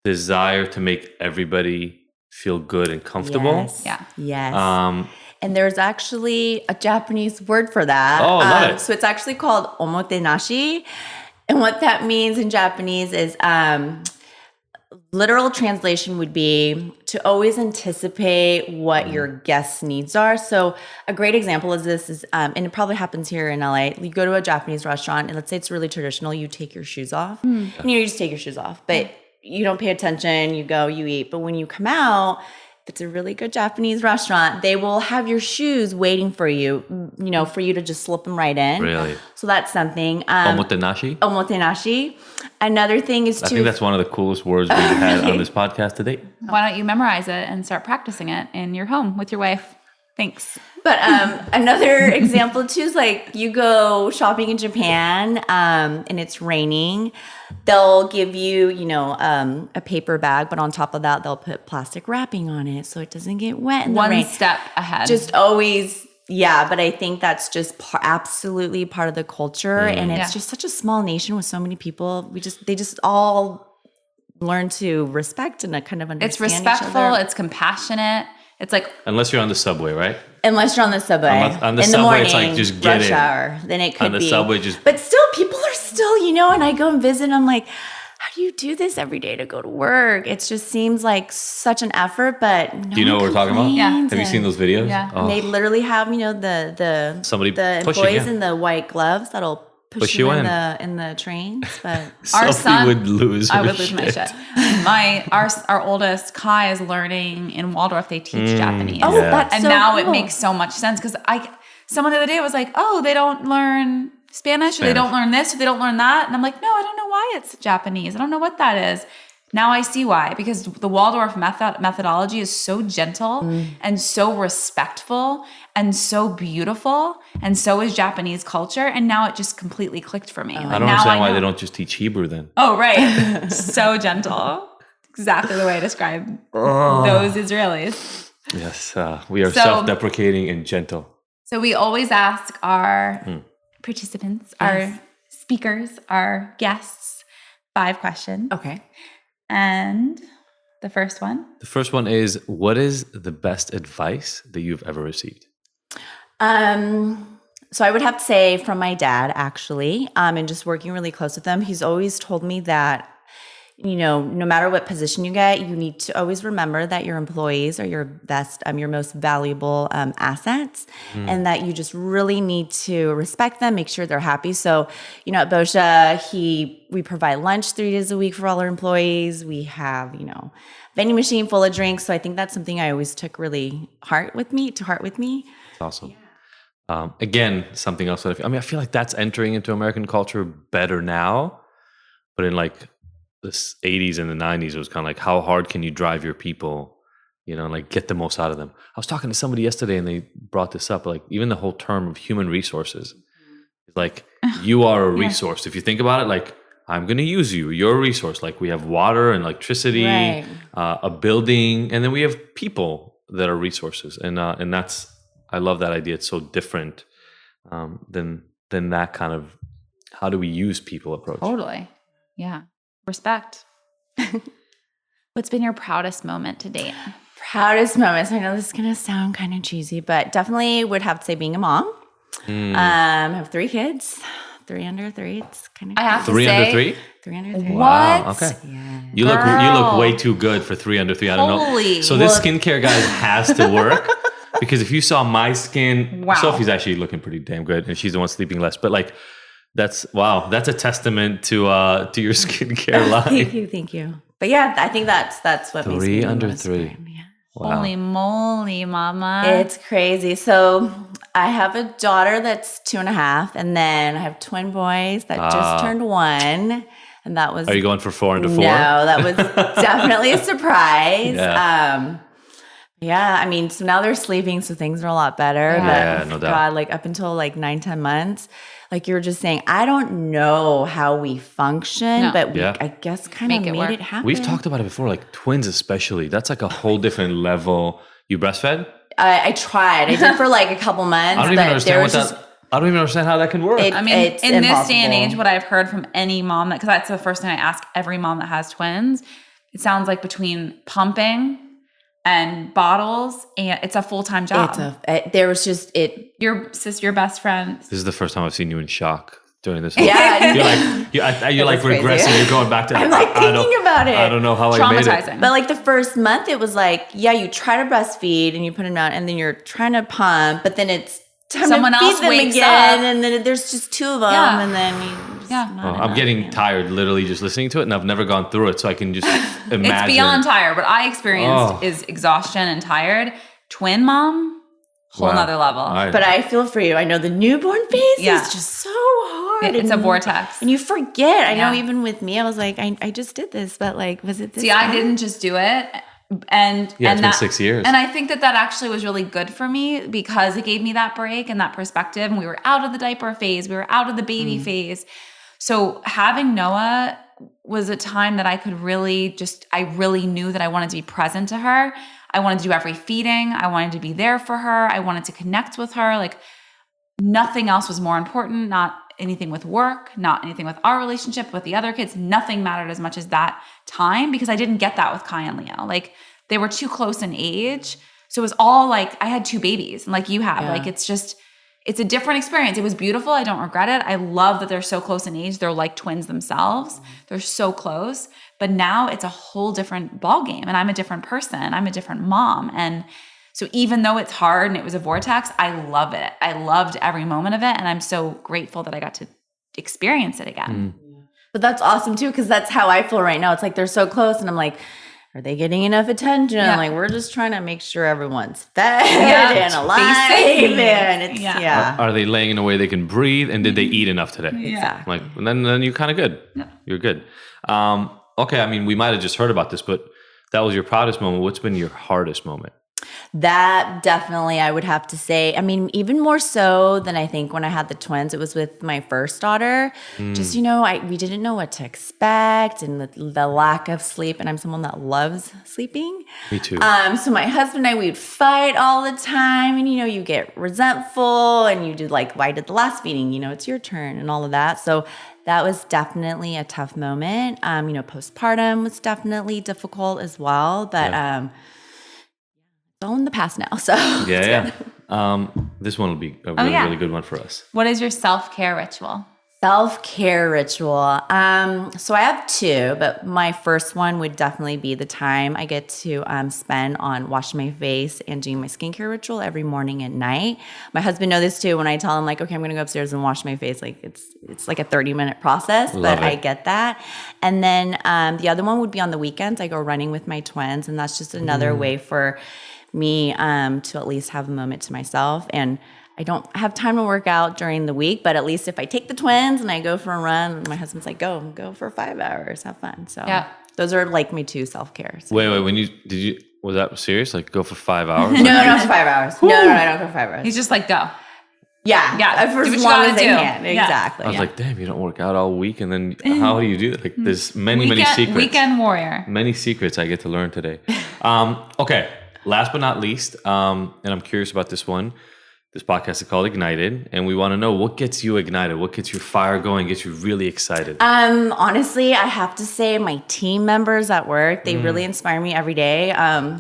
desire to make everybody feel good and comfortable. Yes. And there's actually a Japanese word for that. Oh, I love it. So it's actually called omotenashi. And what that means in Japanese is literal translation would be to always anticipate what your guests' needs are. So a great example of this is, and it probably happens here in LA, you go to a Japanese restaurant and let's say it's really traditional, you take your shoes off. And you just take your shoes off, but you don't pay attention, you go, you eat. But when you come out, if it's a really good Japanese restaurant, they will have your shoes waiting for you, for you to just slip them right in. Really? So that's something. omotenashi? Omotenashi. Another thing is I think that's one of the coolest words we've had on this podcast to date. Why don't you memorize it and start practicing it in your home with your wife? Thanks. But another example too is like you go shopping in Japan and it's raining. They'll give you, a paper bag, but on top of that, they'll put plastic wrapping on it so it doesn't get wet in the rain. One step ahead. Just always, but I think that's just absolutely part of the culture. And it's just such a small nation with so many people. They just all learn to respect and kind of understand It's respectful. each other. It's compassionate. It's like, unless you're on the subway, right? Unless you're on the subway. On the in subway, the morning, it's like just get rush in. hour. Then it could On the be. subway, just. But still, people are still, and I go and visit and I'm like, how do you do this every day to go to work? It just seems like such an effort, but no. Do you know what we're talking about? Yeah. Have you seen those videos? Yeah. Oh. And they literally have, the Somebody the pushing, employees yeah. in the white gloves that'll push you in the trains. But our Sophie son would lose her I would lose my shit. Our oldest Kai is learning in Waldorf. They teach Japanese. oh, that's And so now cool. it makes so much sense because someone the other day was like, oh, they don't learn Spanish, or they don't learn this, or they don't learn that. And I'm like, no, I don't know why it's Japanese. I don't know what that is. Now I see why, because the Waldorf methodology is so gentle and so respectful and so beautiful, and so is Japanese culture. And now it just completely clicked for me. I don't understand why they don't just teach Hebrew then. Oh, right. So gentle. Exactly the way I describe those Israelis. Yes, we are self-deprecating and gentle. So we always ask our participants, our speakers, our guests, 5 questions. Okay. And the first one? The first one is, what is the best advice that you've ever received? So I would have to say from my dad, actually, and just working really close with him, he's always told me that, no matter what position you get, you need to always remember that your employees are your best, your most valuable assets, and that you just really need to respect them, make sure they're happy. So, at Boscia, we provide lunch 3 days a week for all our employees. We have, vending machine full of drinks. So I think that's something I always took really to heart with me. Awesome. Again, something else that I feel like that's entering into American culture better now, but in like the 80s and the 90s, it was kind of like, how hard can you drive your people, like get the most out of them? I was talking to somebody yesterday and they brought this up, like even the whole term of human resources, like you are a resource. If you think about it, like I'm going to use you, you're a resource. Like we have water and electricity, right. A building, and then we have people that are resources. And that's, I love that idea. It's so different than that kind of, how do we use people approach? Totally. Yeah. Respect. What's been your proudest moment to date? Proudest moments. I know this is going to sound kind of cheesy, but definitely would have to say being a mom. I have 3 kids, 3 under 3. It's kind of I have to 3 say, under 3? 3 under 3. Wow. What? Okay. Yeah. You look way too good for 3 under 3. I don't Holy. know. So this skincare guy has to work because if you saw my skin, Sophie's actually looking pretty damn good, and she's the one sleeping less. But like, that's a testament to your skincare line. Thank you. But yeah, I think that's what makes me 3 under most 3. proud. Yeah. Wow. Holy moly, mama. It's crazy. So I have a daughter that's 2.5, and then I have twin boys that just turned 1. And that was. Are you going for 4 under 4? No, that was definitely a surprise. Yeah. So now they're sleeping, so things are a lot better. Yeah, but no doubt. God, like up until like 9-10 months, like you were just saying, I don't know how we function, but we, I guess, kind of made it happen. We've talked about it before, like twins especially. That's like a whole different level. You breastfed? I tried. I did for like a couple months. I don't even understand how that can work. In this day and age, what I've heard from any mom, because that's the first thing I ask every mom that has twins, it sounds like between pumping and bottles, and it's a full-time job. Your best friend. This is the first time I've seen you in shock during this. Yeah. You're like regressing. You're going back to. I'm like thinking about it. I don't know how I made it. But like the first month, it was like, you try to breastfeed and you put them down, and then you're trying to pump, but then it's time someone to feed else them wakes again, up. and then there's just 2 of them, and then you just I'm getting tired literally just listening to it, and I've never gone through it, so I can just imagine. It's beyond tired. What I experienced is exhaustion and tired. Twin mom, whole nother level. But I feel for you. I know the newborn phase is just so hard. It's a vortex. And you forget. I know even with me, I was like, I just did this, but like, was it this? See, I didn't just do it. And it's been 6 years. And I think that actually was really good for me because it gave me that break and that perspective. And we were out of the diaper phase. We were out of the baby phase. So having Noah was a time that I could I really knew that I wanted to be present to her. I wanted to do every feeding. I wanted to be there for her. I wanted to connect with her. Like nothing else was more important, not anything with work, not anything with our relationship with the other kids. Nothing mattered as much as that time because I didn't get that with Kai and Leo. Like they were too close in age. So it was all like, I had 2 babies and like you have, like, it's a different experience. It was beautiful. I don't regret it. I love that they're so close in age. They're like twins themselves. They're so close, but now it's a whole different ballgame and I'm a different person. I'm a different mom. And so even though it's hard and it was a vortex, I love it. I loved every moment of it. And I'm so grateful that I got to experience it again. But that's awesome too, because that's how I feel right now. It's like they're so close and I'm like, are they getting enough attention? Like we're just trying to make sure everyone's fed and alive. And it's, Are they laying in a way they can breathe? And did they eat enough today? Exactly. Like, and then you're kind of good. Yeah. You're good. Okay. I mean, we might have just heard about this, but that was your proudest moment. What's been your hardest moment? That definitely, I would have to say, I mean, even more so than I think when I had the twins, it was with my first daughter. Just, we didn't know what to expect and the lack of sleep. And I'm someone that loves sleeping. Me too. So my husband and I, we'd fight all the time. And, you get resentful and you do like, why did the last feeding? It's your turn and all of that. So that was definitely a tough moment. Postpartum was definitely difficult as well. But, all in the past now. So this one will be a really good one for us. What is your self-care ritual? Self-care ritual. So I have two, but my first one would definitely be the time I get to spend on washing my face and doing my skincare ritual every morning and night. My husband knows this too. When I tell him like, okay, I'm gonna go upstairs and wash my face, like it's like a 30-minute process, but I get that. And then the other one would be on the weekends. I go running with my twins, and that's just another way for me to at least have a moment to myself. And I don't have time to work out during the week, but at least if I take the twins and I go for a run, my husband's like, go for 5 hours, have fun. So those are like my two self-cares. Wait, was that serious? Like go for 5 hours? No, not for 5 hours. No, I don't go for 5 hours. He's just like, go. Yeah, for as long as they can. Exactly. I was like, damn, you don't work out all week, and then how do you do that? Like, there's many secrets. Weekend warrior. Many secrets I get to learn today. Okay, last but not least, and I'm curious about this one. This podcast is called Ignited, and we want to know what gets you ignited, what gets your fire going, gets you really excited. Honestly, I have to say my team members at work, they really inspire me every day. I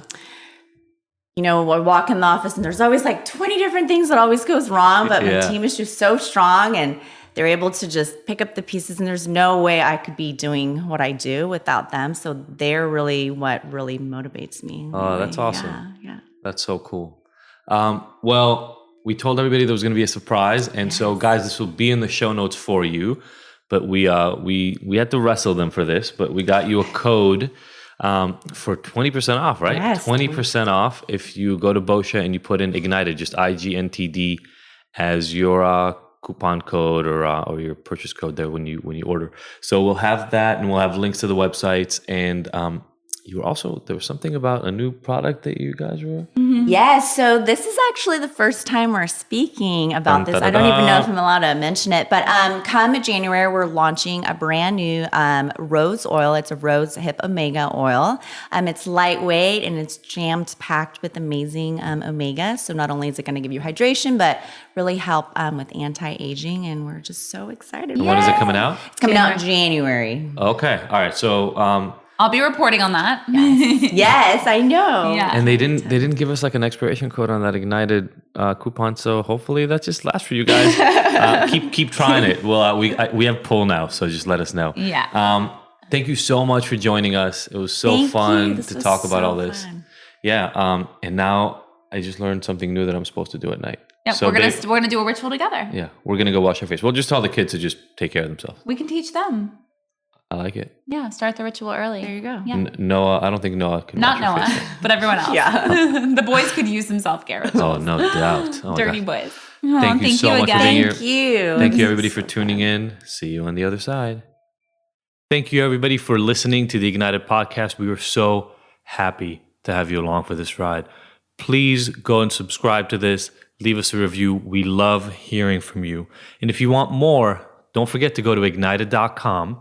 walk in the office and there's always like 20 different things that always goes wrong, but my team is just so strong and they're able to just pick up the pieces, and there's no way I could be doing what I do without them. So they're really what really motivates me. Oh, that's awesome. Yeah. That's so cool. Well, we told everybody there was going to be a surprise, and so guys, this will be in the show notes for you. But we had to wrestle them for this, but we got you a code for 20% off, right? Yes, 20% off if you go to Boscia and you put in Ignited, just IGNTD as your coupon code or your purchase code there when you order. So we'll have that, and we'll have links to the websites, and there was something about a new product that you guys were. Yes, so this is actually the first time we're speaking about this. I don't even know if I'm allowed to mention it, but come January, we're launching a brand new rose oil. It's a rose hip omega oil. It's lightweight and it's jammed packed with amazing omega. So not only is it going to give you hydration, but really help with anti-aging, and we're just so excited. When is it coming out? It's coming out in January. Okay, all right. So I'll be reporting on that. Yes, I know. Yeah. And they didn't give us like an expiration code on that Ignited coupon, so hopefully that just lasts for you guys. Keep trying it. Well, we have pull now, so just let us know. Yeah. Thank you so much for joining us. It was so fun to talk about all this. Fun. Yeah. And now I just learned something new that I'm supposed to do at night. Yeah, so we're gonna do a ritual together. Yeah, we're gonna go wash our face. We'll just tell the kids to just take care of themselves. We can teach them. I like it. Yeah, start the ritual early. There you go. Yeah. Noah, I don't think Noah can. Not wash her Noah, face. but everyone else. Yeah. The boys could use some self-care rituals. Oh, no doubt. Oh, Dirty gosh. boys. Thank you so much for being here. Thank you. Thank you, everybody, for tuning in. See you on the other side. Thank you, everybody, for listening to the Ignited podcast. We were so happy to have you along for this ride. Please go and subscribe to this. Leave us a review. We love hearing from you. And if you want more, don't forget to go to ignited.com,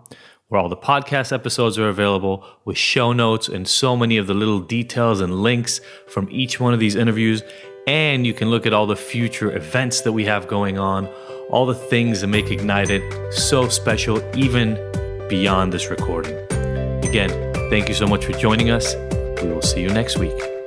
where all the podcast episodes are available with show notes and so many of the little details and links from each one of these interviews. And you can look at all the future events that we have going on, all the things that make Ignited so special, even beyond this recording. Again, thank you so much for joining us. We will see you next week.